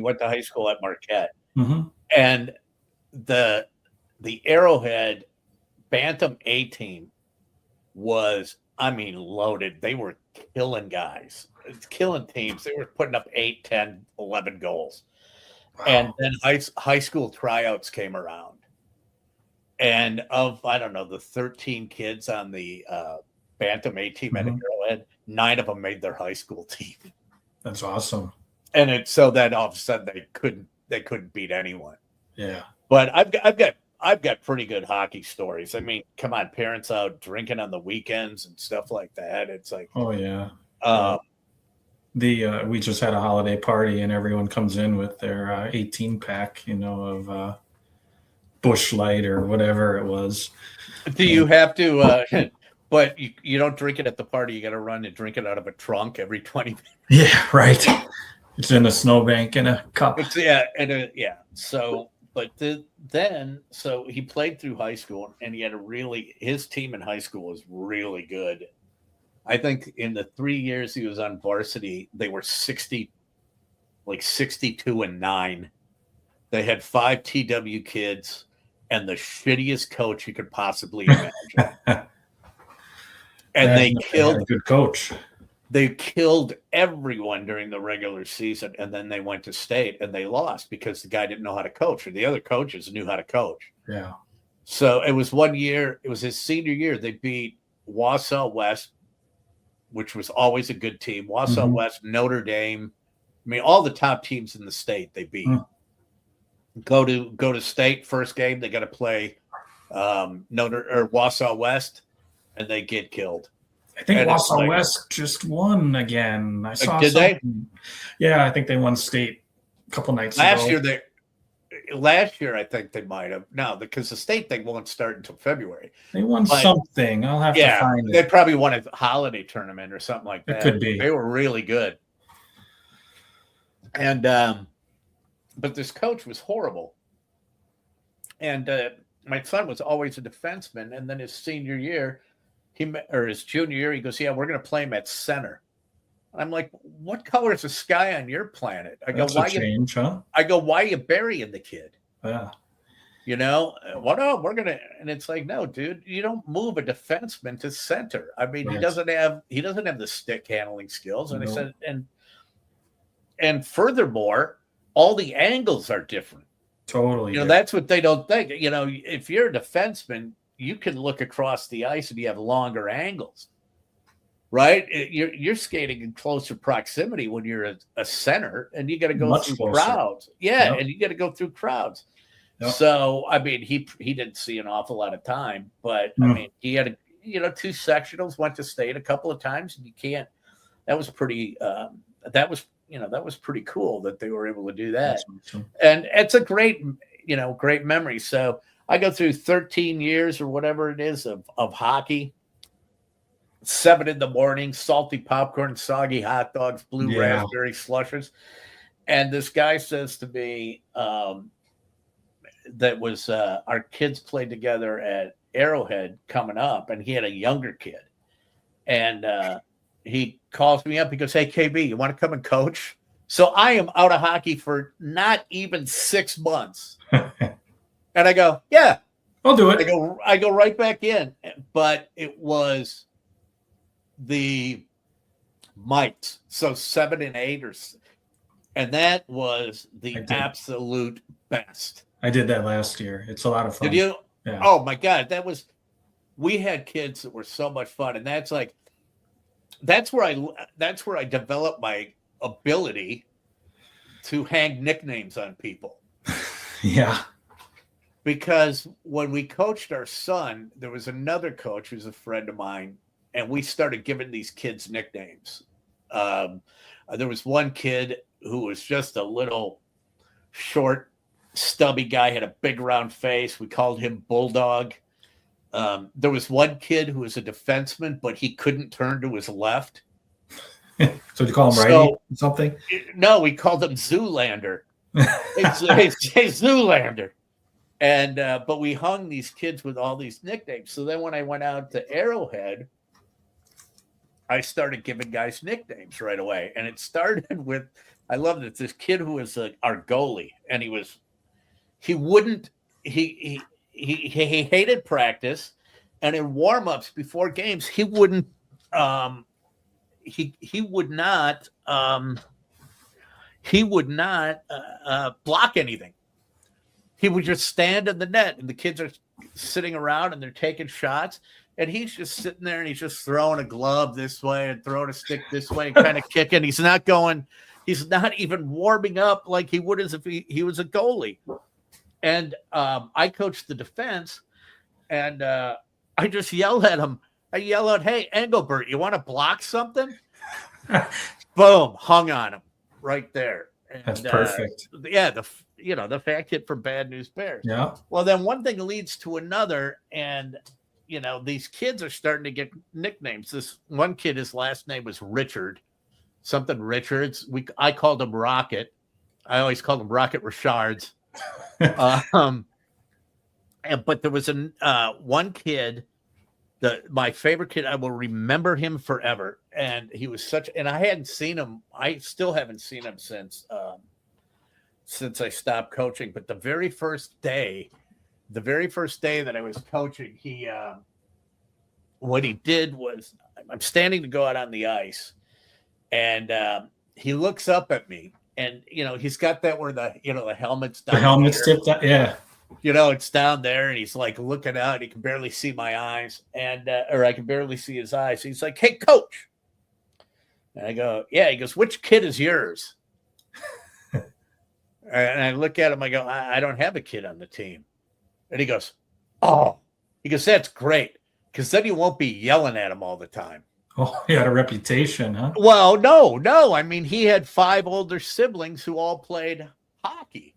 went to high school at Marquette. Mm-hmm. And the Arrowhead Bantam A team was, loaded. They were killing guys, killing teams. They were putting up 8, 10, 11 goals. Wow. And then high school tryouts came around. And of, the 13 kids on the Bantam A team at Arrowhead, 9 of them made their high school team. That's awesome. And it's so that all of a sudden they couldn't beat anyone. Yeah. But I've got pretty good hockey stories. Come on, parents out drinking on the weekends and stuff like that. It's like, oh yeah. We just had a holiday party, and everyone comes in with their 18 pack, of Busch Light or whatever it was. Do you have to? But you don't drink it at the party. You got to run and drink it out of a trunk every 20 minutes. Yeah, right. It's in a snowbank in a cup. So, but so he played through high school, and he had his team in high school was really good. I think in the 3 years he was on varsity, they were 62-9. They had 5 TW kids and the shittiest coach you could possibly imagine. And they had a good coach. They killed everyone during the regular season, and then they went to state and they lost because the guy didn't know how to coach, or the other coaches knew how to coach. Yeah. So it was one year, it was his senior year. They beat Wausau West, which was always a good team. Wausau West, Notre Dame. I mean, all the top teams in the state they beat. Go to state first game, they got to play Wausau West, and they get killed. I think Wausau West just won again. I saw. Did something. Yeah, I think they won state a couple nights ago. Last year, I think they might have. No, because the state thing won't start until February. They won something. I'll have to find it. They probably won a holiday tournament or something like that. It could be. They were really good. And but this coach was horrible. And my son was always a defenseman, and then his senior year, his junior year, he goes, "Yeah, we're going to play him at center." I'm like, "What color is the sky on your planet?" I go, "Why change, huh?" I go, "Why are you burying the kid?" Yeah. You know, what? Oh, we're gonna, and it's like, no, dude, you don't move a defenseman to center. I mean, he doesn't have the stick handling skills. And I said, and furthermore, all the angles are different. Totally. You know, that's what they don't think. You know, if you're a defenseman, you can look across the ice and you have longer angles, right? You're skating in closer proximity when you're a center, and you got to go through crowds. Yeah, and you got to go through crowds. Yep. So, I mean, he didn't see an awful lot of time, but I mean, he had 2 sectionals, went to state a couple of times, and you can't. That was pretty. That was pretty cool that they were able to do that. Awesome. And it's a great memory. So I go through 13 years or whatever it is of hockey. 7 a.m, salty popcorn, soggy hot dogs, blue raspberry slushes. And this guy says to me, that was our kids played together at Arrowhead coming up, and he had a younger kid. And he calls me up. He goes, "Hey, KB, you want to come and coach?" So I am out of hockey for not even 6 months. And I go, "Yeah, I'll do it." I go right back in. But it was the mites. So 7 and 8 and that was the absolute best. I did that last year. It's a lot of fun. Did you? Yeah. Oh my God. We had kids that were so much fun. And that's where I developed my ability to hang nicknames on people. Yeah. Because when we coached our son, there was another coach who's a friend of mine, and we started giving these kids nicknames. There was one kid who was just a little short, stubby guy, had a big round face. We called him Bulldog. There was one kid who was a defenseman, but he couldn't turn to his left. So you call him righty or something? No, we called him Zoolander. It's Zoolander. And but we hung these kids with all these nicknames. So then when I went out to Arrowhead, I started giving guys nicknames right away. And it started with, I loved it, this kid who was our goalie, and he hated practice, and in warm-ups before games, he would not block anything. He would just stand in the net, and the kids are sitting around and they're taking shots, and he's just sitting there and he's just throwing a glove this way and throwing a stick this way and kind of kicking. He's not even warming up like he would as if he was a goalie. And I coached the defense, and I just yelled at him. I yell out, "Hey, Engelbert, you want to block something?" Boom, hung on him right there. And, that's perfect. The fact hit for Bad News Bears. Yeah. Well, then one thing leads to another, and these kids are starting to get nicknames. This one kid, his last name was Richard, something Richards. I called him Rocket. I always called him Rocket Richards. But there was one kid, my favorite kid. I will remember him forever. And he was and I hadn't seen him. I still haven't seen him since since I stopped coaching. But the very first day that I was coaching, what he did was, I'm standing to go out on the ice, and he looks up at me, and he's got that where the helmet's down. The helmet's tipped up, yeah. It's down there, and he's like looking out. He can barely see my eyes, or I can barely see his eyes. He's like, "Hey, coach," and I go, "Yeah." He goes, "Which kid is yours?" And I look at him. I go, I don't have a kid on the team." And he goes, "Oh," he goes, "That's great, because then you won't be yelling at him all the time." Oh, he had a reputation, huh? Well, no. I mean, he had 5 older siblings who all played hockey.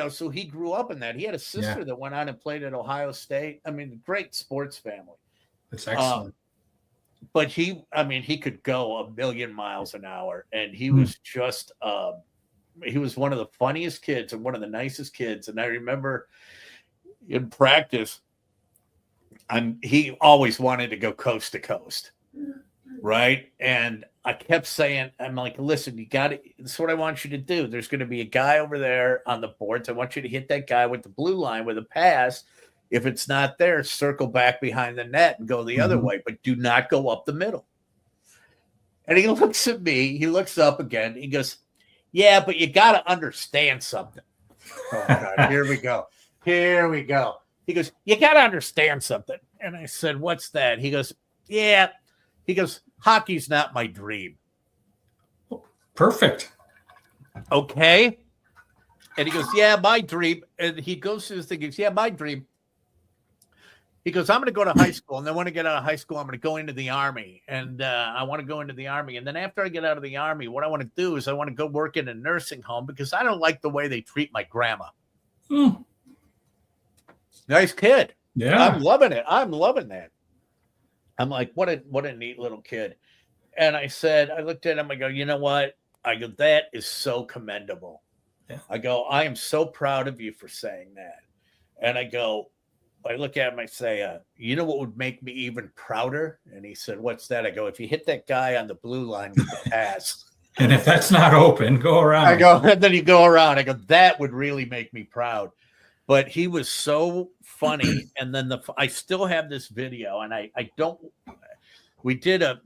So he grew up in that. He had a sister that went on and played at Ohio State. I mean, great sports family. That's excellent. But he could go a million miles an hour, and he was just he was one of the funniest kids and one of the nicest kids. And I remember in practice, he always wanted to go coast to coast, right? And I kept saying, I'm like, "Listen, you got it. This is what I want you to do. There's going to be a guy over there on the boards. I want you to hit that guy with the blue line with a pass. If it's not there, circle back behind the net and go the other way, but do not go up the middle." And he looks at me. He looks up again. He goes, "Yeah, but you got to understand something." Oh, God, here we go. He goes, "You got to understand something." And I said, "What's that?" He goes, "Yeah." He goes, "Hockey's not my dream." Perfect. Okay. And he goes, "Yeah, my dream." And he goes to this thing. He goes, "Yeah, my dream." He goes, "I'm going to go to high school. And then when I get out of high school, I'm going to go into the Army. And I want to go into the Army. And then after I get out of the Army, what I want to do is I want to go work in a nursing home because I don't like the way they treat my grandma." Nice kid. Yeah. I'm loving it. I'm loving that. I'm like, what a neat little kid. And I looked at him, I go, "You know what?" I go, "That is so commendable." Yeah. I go, "I am so proud of you for saying that." And I look at him, I say, "You know what would make me even prouder?" And he said, "What's that?" I go, "If you hit that guy on the blue line with the pass." And if that's not open, go around. I go, and then you go around. I go, "That would really make me proud." But he was so funny. And then I still have this video, and we did how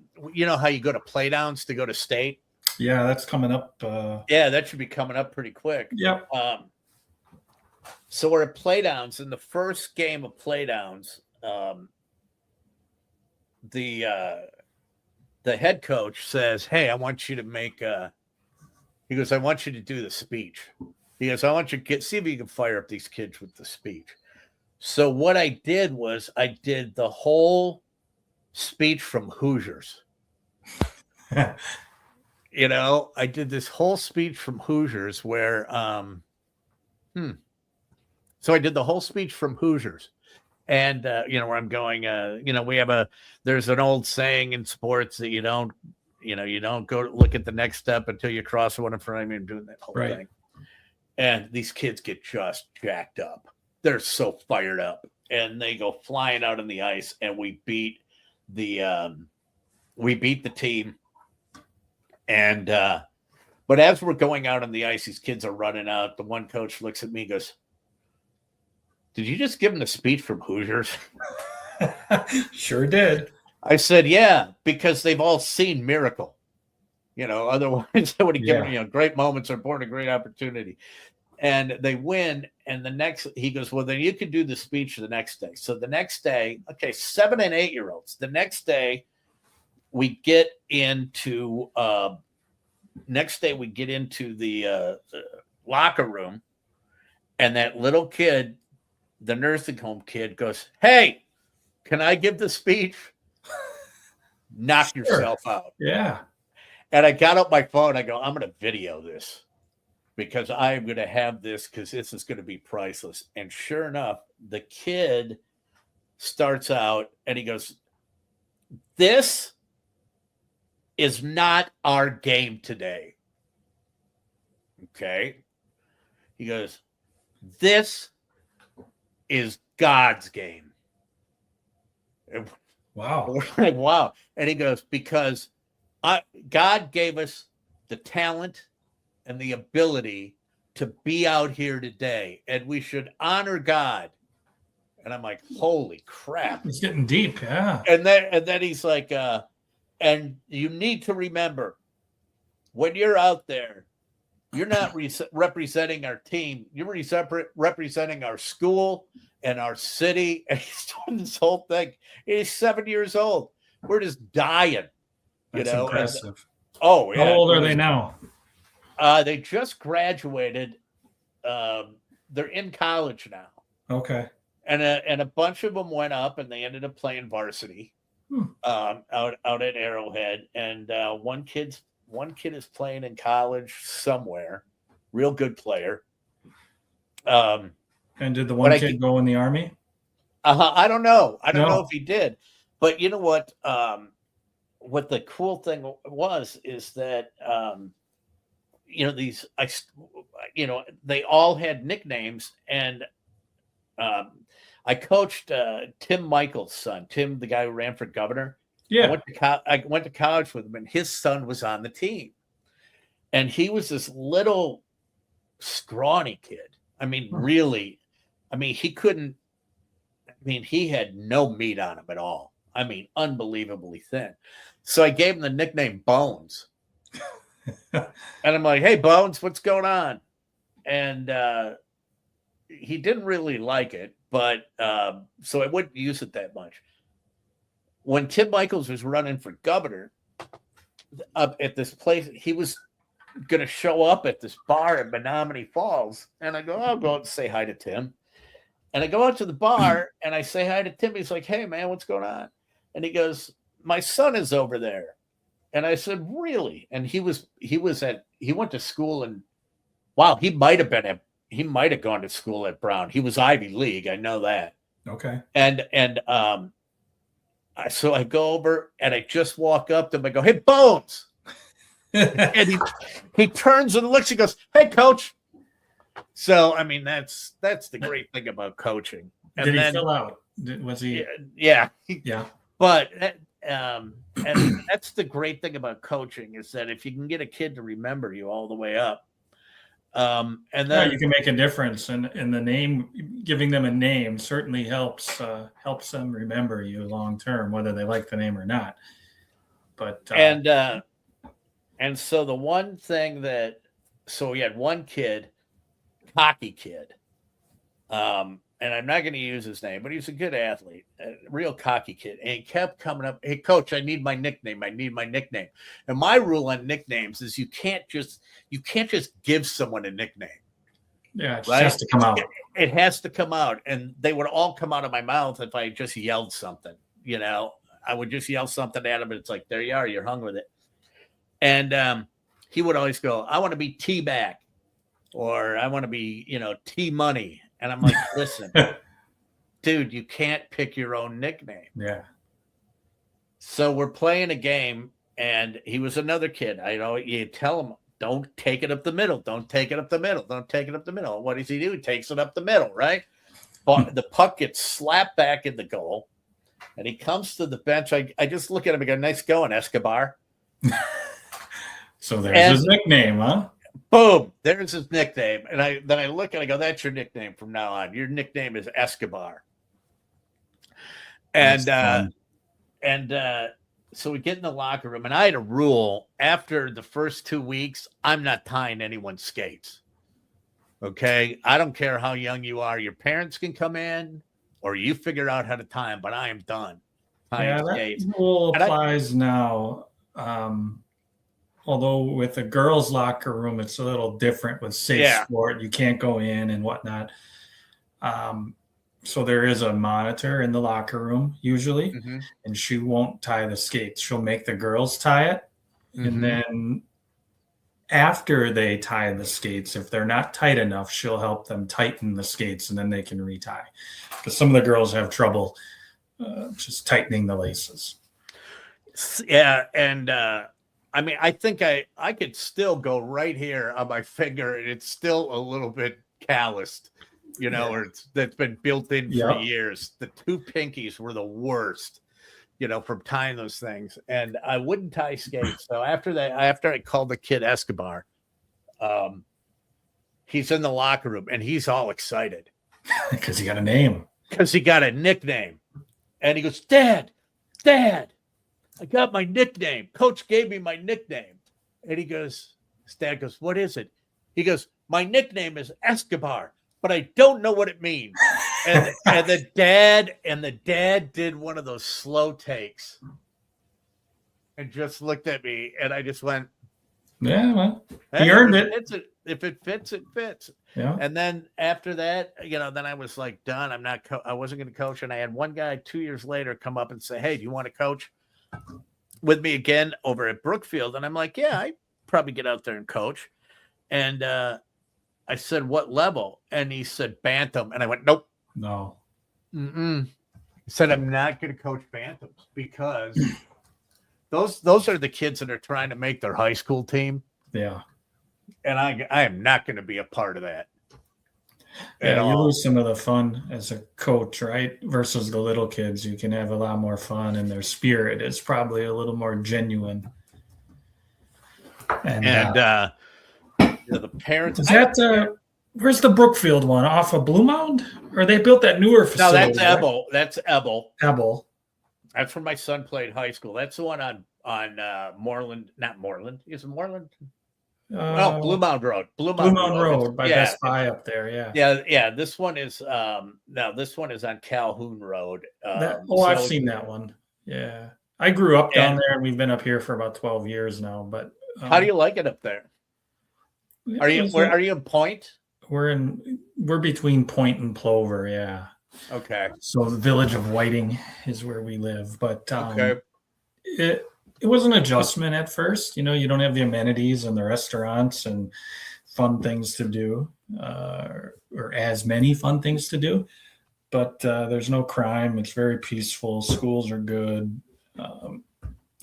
you go to playdowns to go to state? Yeah, that's coming up. Yeah, that should be coming up pretty quick. Yep. So we're at playdowns. In the first game of playdowns, the head coach says, "Hey, I want you to make he goes, I want you to do the speech." He goes, "I want you to see if you can fire up these kids with the speech." So what I did was I did the whole speech from Hoosiers. I did this whole speech from Hoosiers where so I did the whole speech from Hoosiers. And where I'm going, there's an old saying in sports that you don't go look at the next step until you cross the one in front of you and doing that whole thing. And these kids get just jacked up. They're so fired up, and they go flying out on the ice, and we beat the team. And but as we're going out on the ice, these kids are running out. The one coach looks at me and goes, "Did you just give them the speech from Hoosiers?" Sure did. I said, "Yeah, because they've all seen Miracle. Otherwise I would have given, great moments are born a great opportunity." And they win. And he goes, "Well, then you could do the speech the next day." So the next day, 7 and 8 year olds. The next day we get into the locker room, and that little kid, the nursing home kid, goes, "Hey, can I give the speech?" Knock yourself out. Yeah. And I got up my phone. I go, "I'm going to video this because I'm going to have this because this is going to be priceless." And sure enough, the kid starts out and he goes, "This is not our game today." Okay. He goes, "This is God's game." Wow. Wow. And he goes, "Because God gave us the talent and the ability to be out here today, and we should honor God. And I'm like, holy crap. It's getting deep, yeah. And then he's like, and you need to remember, when you're out there, you're not representing our team. You're representing our school and our city. And he's doing this whole thing. He's 7 years old. We're just dying. That's impressive. And, oh, yeah. How old are they now? They just graduated. They're in college now. Okay. And a bunch of them went up and they ended up playing varsity out at Arrowhead. And one kid is playing in college somewhere, real good player. And did the one kid go in the Army? I don't know. I don't know if he did. But you know what? What the cool thing is that they all had nicknames, and I coached Tim Michael's son, Tim, the guy who ran for governor. Yeah. I went to college with him, and his son was on the team. And he was this little scrawny kid. I mean, really, he couldn't, he had no meat on him at all. I mean, unbelievably thin. So I gave him the nickname Bones. And I'm like, hey, Bones, what's going on? And he didn't really like it, but so I wouldn't use it that much. When Tim Michaels was running for governor up at this place, he was going to show up at this bar in Menominee Falls. And I go, I'll go out and say hi to Tim. And I go out to the bar and I say hi to Tim. He's like, hey, man, what's going on? And he goes, my son is over there. And I said, really? And he went to school and wow, he might have gone to school at Brown. He was Ivy League. I know that. Okay. So I go over and I just walk up to him. I go, hey, Bones. And he turns and looks. He goes, hey, coach. So, that's the great thing about coaching. And Did he fill out? Was he? Yeah. Yeah. But and that's the great thing about coaching is that if you can get a kid to remember you all the way up, and then you can make a difference, and the name, giving them a name certainly helps them remember you long term, whether they like the name or not. But and so the one thing we had one kid, cocky kid, and I'm not going to use his name, but he was a good athlete, a real cocky kid. And he kept coming up, hey, coach, I need my nickname. And my rule on nicknames is you can't just give someone a nickname. Yeah, it right? has to come out. It has to come out. And they would all come out of my mouth if I just yelled something. I would just yell something at him, and it's like, there you are, you're hung with it. And he would always go, I want to be T-Back, or I want to be, T-Money. And I'm like, listen, dude, you can't pick your own nickname. Yeah. So we're playing a game, and he was another kid. You tell him, don't take it up the middle. Don't take it up the middle. Don't take it up the middle. What does he do? He takes it up the middle, right? But the puck gets slapped back in the goal, and he comes to the bench. I just look at him and go, nice going, Escobar. So there's his nickname, huh? Boom, there's his nickname. And then I look and I go, that's your nickname from now on. Your nickname is Escobar. And so we get in the locker room, and I had a rule after the first 2 weeks, I'm not tying anyone's skates. Okay. I don't care how young you are. Your parents can come in or you figure out how to tie them, but I am done tying skates. That rule applies now. Although with the girls' locker room, it's a little different with safe sport. You can't go in and whatnot. So there is a monitor in the locker room usually, and she won't tie the skates. She'll make the girls tie it. And then after they tie the skates, if they're not tight enough, she'll help them tighten the skates, and then they can retie. Because some of the girls have trouble just tightening the laces. Yeah, and I think I could still go right here on my finger, and it's still a little bit calloused, or that's been built in for years. The two pinkies were the worst, from tying those things. And I wouldn't tie skates. So after I called the kid Escobar, he's in the locker room and he's all excited Because he got a name. because he got a nickname. And he goes, Dad, I got my nickname. Coach gave me my nickname. And his dad goes, what is it? He goes, my nickname is Escobar, but I don't know what it means. And the dad did one of those slow takes and just looked at me, and I just went, Yeah, well, hey, he earned it. If it fits, it fits. Yeah. And then after that, then I was like done. I wasn't going to coach. And I had one guy 2 years later come up and say, hey, do you want to coach with me again over at Brookfield? And I'm like, yeah, I probably get out there and coach. And I said, what level? And he said, Bantam. And I went, nope. No. He said, I'm not going to coach Bantams because those are the kids that are trying to make their high school team. Yeah. And I am not going to be a part of that. Yeah, you lose some of the fun as a coach, right? Versus the little kids. You can have a lot more fun, and their spirit is probably a little more genuine. And the parents. Is that where's the Brookfield one? Off of Blue Mound? Or they built that newer facility? No, that's Ebel. That's Ebel. Ebel. That's where my son played high school. That's the one on Moreland, not Moreland. Is it Moreland? Blue Mound Road. Blue Mound Road by Best Buy up there. Yeah. This one is this one is on Calhoun Road. I've seen that one. Yeah, I grew up down there, and we've been up here for about 12 years now. But how do you like it up there? Are you in Point? We're between Point and Plover. Yeah. Okay. So the village of Whiting is where we live, but okay. It was an adjustment at first. You don't have the amenities and the restaurants and fun things to do, or as many fun things to do. But there's no crime. It's very peaceful. Schools are good.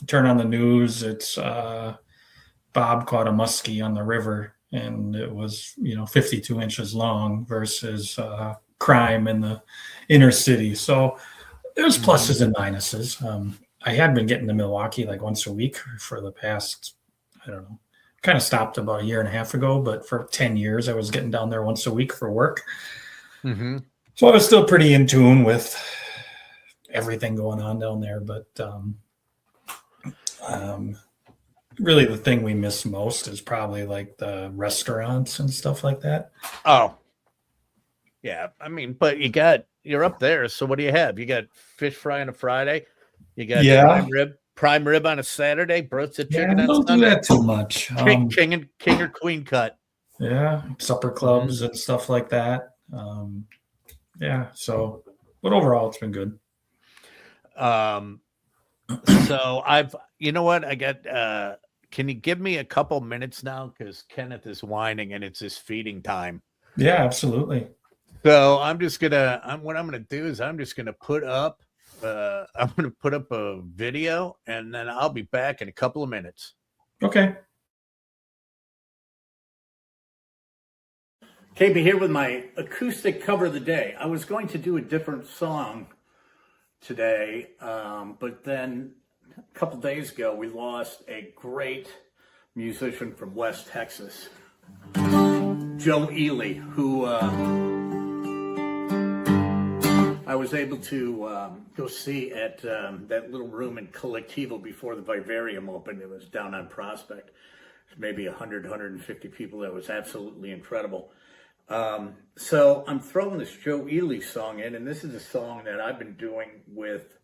Turn on the news. It's Bob caught a muskie on the river, and it was 52 inches long versus crime in the inner city. So there's pluses and minuses. I had been getting to Milwaukee like once a week for the past, I don't know, kind of stopped about a year and a half ago, but for 10 years I was getting down there once a week for work. Mm-hmm. So I was still pretty in tune with everything going on down there. But really the thing we miss most is probably like the restaurants and stuff like that. Oh, yeah. I mean, but you're up there. So what do you have? You got fish fry on a Friday. You got prime rib on a Saturday, roasted chicken on don't Sunday. Do that too much. King or queen cut. Yeah, supper clubs and stuff like that. So, but overall, it's been good. So you know what? I got, can you give me a couple minutes now? Because Kenneth is whining and it's his feeding time. Yeah, absolutely. So what I'm going to do is I'm just going to put up a video, and then I'll be back in a couple of minutes. Okay. KB here with my acoustic cover of the day. I was going to do a different song today, but then a couple days ago we lost a great musician from West Texas, Joe Ely, who I was able to go see at that little room in Collectivo before the Vivarium opened. It was down on Prospect. Maybe 100, 150 people. That was absolutely incredible. So I'm throwing this Joe Ely song in, and this is a song that I've been doing with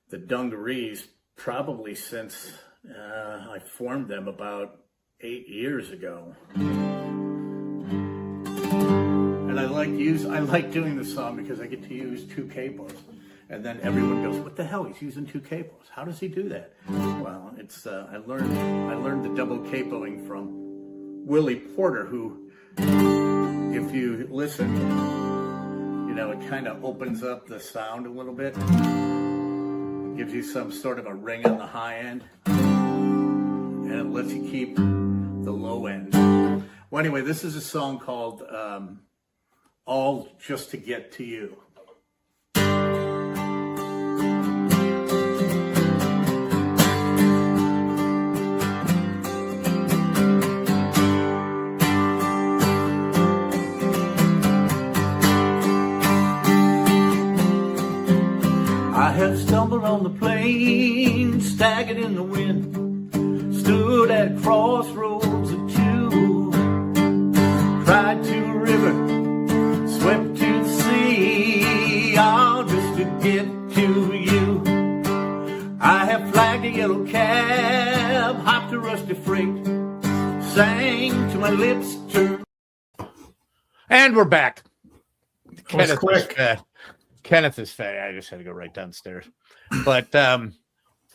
the Dungarees probably since I formed them about 8 years ago. And I like doing this song because I get to use two capos. And then everyone goes, what the hell? He's using two capos. How does he do that? Well, it's I learned the double capoing from Willie Porter, who, if you listen, it kind of opens up the sound a little bit. Gives you some sort of a ring on the high end. And it lets you keep the low end. Well, anyway, this is a song called All Just to Get to You. have stumbled on the plain, staggered in the wind, stood at crossroads of two, cried to a river, swept to the sea, all just to get to you. I have flagged a yellow cab, hopped a rusty freight, sang to my lips turned. And we're back. Kenneth is fat. I just had to go right downstairs. But I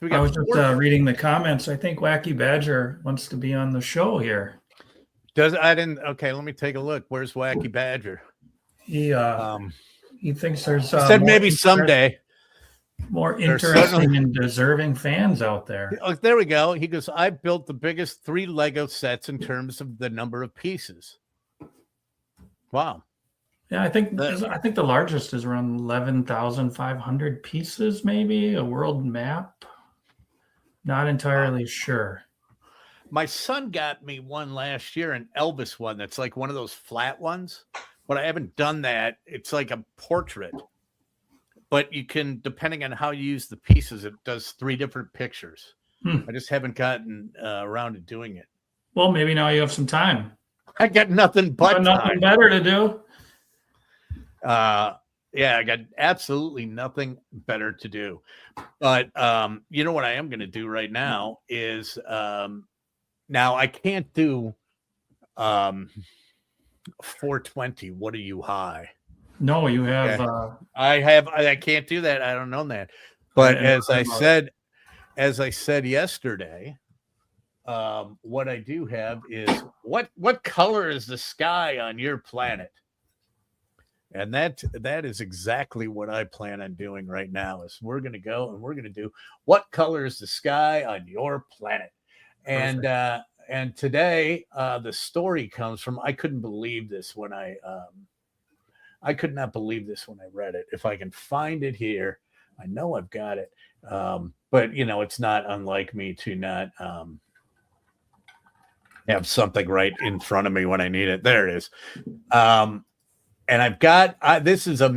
was just reading the comments. I think Wacky Badger wants to be on the show here. Okay, let me take a look. Where's Wacky Badger? He thinks there's said maybe someday more interesting and deserving fans out there. Oh, there we go. He goes, I built the biggest 3 Lego sets in terms of the number of pieces. Wow. Yeah, I think the largest is around 11,500 pieces, maybe a world map. Not entirely sure. My son got me one last year, an Elvis one that's like one of those flat ones, but I haven't done that. It's like a portrait, but you can, depending on how you use the pieces, it does 3 different pictures. I just haven't gotten around to doing it. Well, maybe now you have some time. I got nothing but nothing better to do. Yeah, I got absolutely nothing better to do. But you know what I am going to do right now is now I can't do 420. What are you high? No, you have. I can't do that. I don't know that. But as I said yesterday, what I do have is what color is the sky on your planet? And that is exactly what I plan on doing right now. Is we're going to go and we're going to do what color is the sky on your planet? And and today the story comes from, I couldn't believe this when I could not believe this when I read it. If I can find it here, I know I've got it. But you know, it's not unlike me to not have something right in front of me when I need it. There it is. And I've got this is a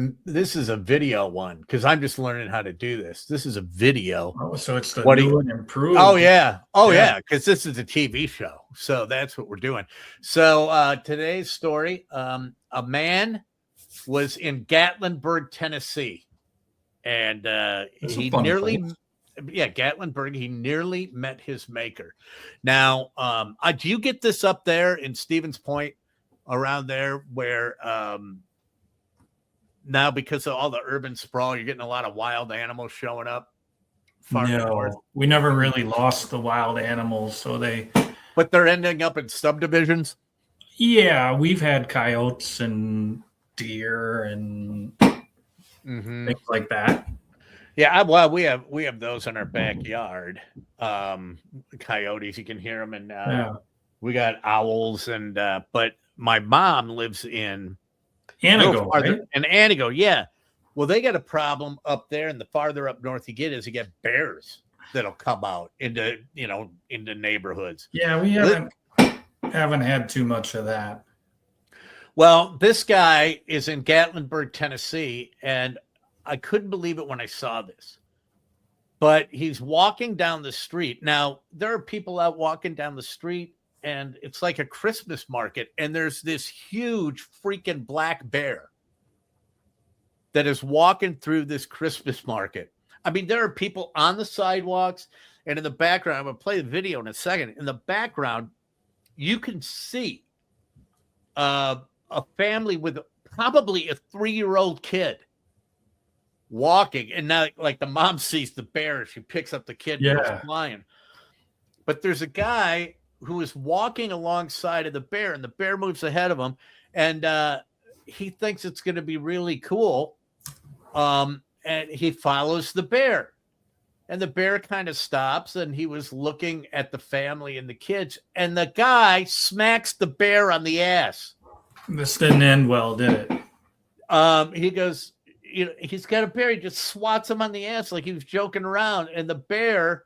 video one because I'm just learning how to do this. This is a video. Oh, so it's the new and improved. Oh yeah, because this is a TV show, so that's what we're doing. So today's story: a man was in Gatlinburg, Tennessee, and he nearly. Yeah, Gatlinburg. He nearly met his maker. Now, do you get this up there in Stevens Point? Around there where now because of all the urban sprawl, you're getting a lot of wild animals showing up. No, we never really lost the wild animals, but they're ending up in subdivisions. Yeah, we've had coyotes and deer and things like that. Yeah, well, we have those in our backyard. Coyotes, you can hear them, and we got owls, and but. My mom lives in Anigo, right? In Anigo, yeah. Well, they got a problem up there, and the farther up north you get, you get bears that'll come out into neighborhoods. Yeah, we haven't had too much of that. Well, this guy is in Gatlinburg, Tennessee, and I couldn't believe it when I saw this. But he's walking down the street. Now, there are people out walking down the street, and it's like a Christmas market, and there's this huge freaking black bear that is walking through this Christmas market. I mean, there are people on the sidewalks, and in the background, I'm going to play the video in a second. In the background, you can see a family with probably a 3-year-old kid walking, and now, like, the mom sees the bear, she picks up the kid and goes flying. But there's a guy who is walking alongside of the bear, and the bear moves ahead of him, and he thinks it's going to be really cool, and he follows the bear, and the bear kind of stops, and he was looking at the family and the kids, and the guy smacks the bear on the ass. This didn't end well, did it? He goes, he's got a bear, he just swats him on the ass like he was joking around, and the bear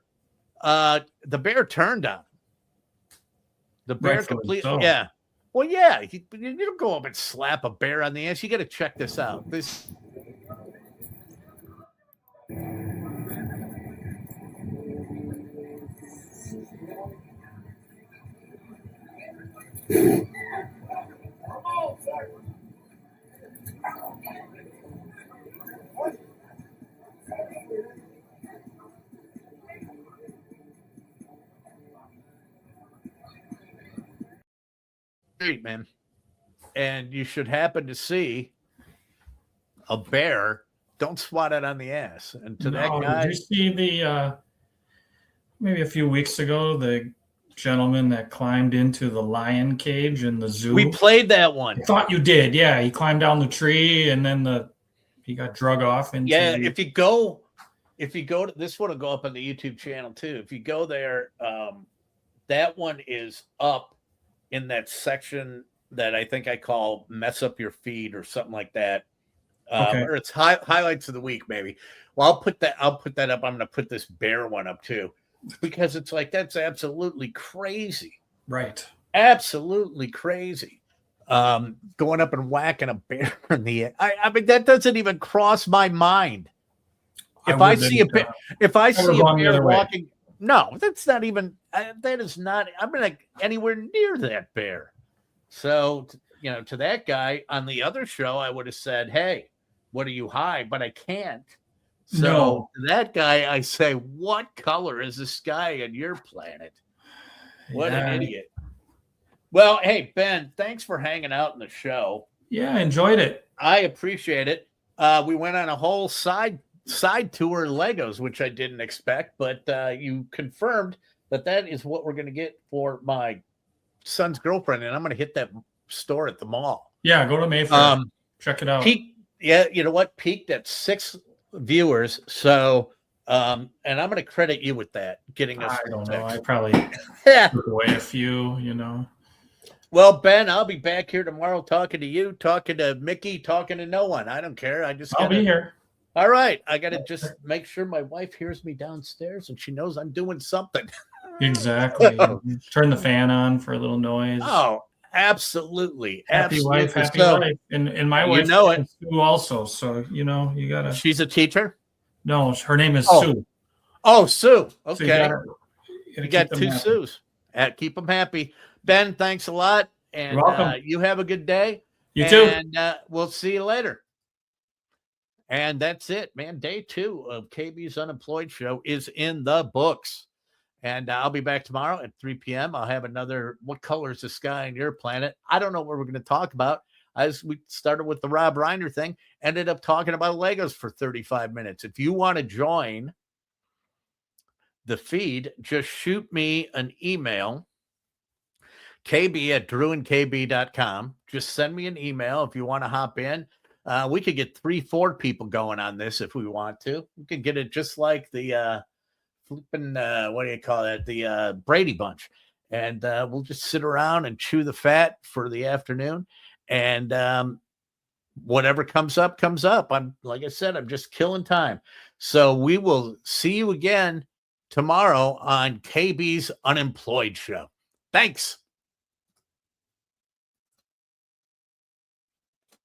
turned on him. The bear completely, yeah. Well, yeah, you don't go up and slap a bear on the ass. You got to check this out. street, man, and you should happen to see a bear, don't swat it on the ass. And to that guy, did you see the maybe a few weeks ago the gentleman that climbed into the lion cage in the zoo? we played that one. I thought you did. Yeah, he climbed down the tree and then he got drug off into. Yeah, if you go to this one will go up on the YouTube channel too. If you go there, that one is up in that section that I think I call "mess up your feed" or something like that. Okay. Or it's highlights of the week, maybe. Well, I'll put that up. I'm going to put this bear one up too, because it's like that's absolutely crazy. Right. Absolutely crazy. Going up and whacking a bear in the air. I mean, that doesn't even cross my mind. If I see a bear walking, no, that's not even. That is not. I'm not anywhere near that bear. So to that guy on the other show, I would have said, "Hey, what are you high?" But I can't. So No. to that guy, I say, "What color is the sky on your planet?" What an idiot. Well, hey, Ben, thanks for hanging out in the show. Yeah, I enjoyed it. I appreciate it. We went on a whole side tour of Legos, which I didn't expect, but you confirmed that is what we're going to get for my son's girlfriend, and I'm going to hit that store at the mall. Yeah, go to Mayfair. Check it out. You know what? Peaked at 6 viewers. So, and I'm going to credit you with that. Getting us. I don't know. I probably took away a few. Well, Ben, I'll be back here tomorrow talking to you, talking to Mickey, talking to no one. I don't care. I'll be here. All right. I got to just make sure my wife hears me downstairs and she knows I'm doing something. Exactly. Turn the fan on for a little noise. Oh, absolutely. Happy wife, happy life. And my wife is Sue also. So, you got to. She's a teacher? No, her name is Sue. Oh, Sue. Okay. So you got 2 Sues. Keep them happy. Ben, thanks a lot. And You're welcome. You have a good day. You too. And we'll see you later. And that's it, man. Day 2 of KB's Unemployed show is in the books. And I'll be back tomorrow at 3 p.m. I'll have another What Color is the Sky on Your Planet? I don't know what we're going to talk about. As we started with the Rob Reiner thing, ended up talking about Legos for 35 minutes. If you want to join the feed, just shoot me an email, kb@drewandkb.com. Just send me an email if you want to hop in. We could get 3-4 people going on this if we want to. We could get it just like the flipping, what do you call it? The Brady Bunch. And we'll just sit around and chew the fat for the afternoon. And whatever comes up, comes up. Like I said, I'm just killing time. So we will see you again tomorrow on KB's Unemployed show. Thanks.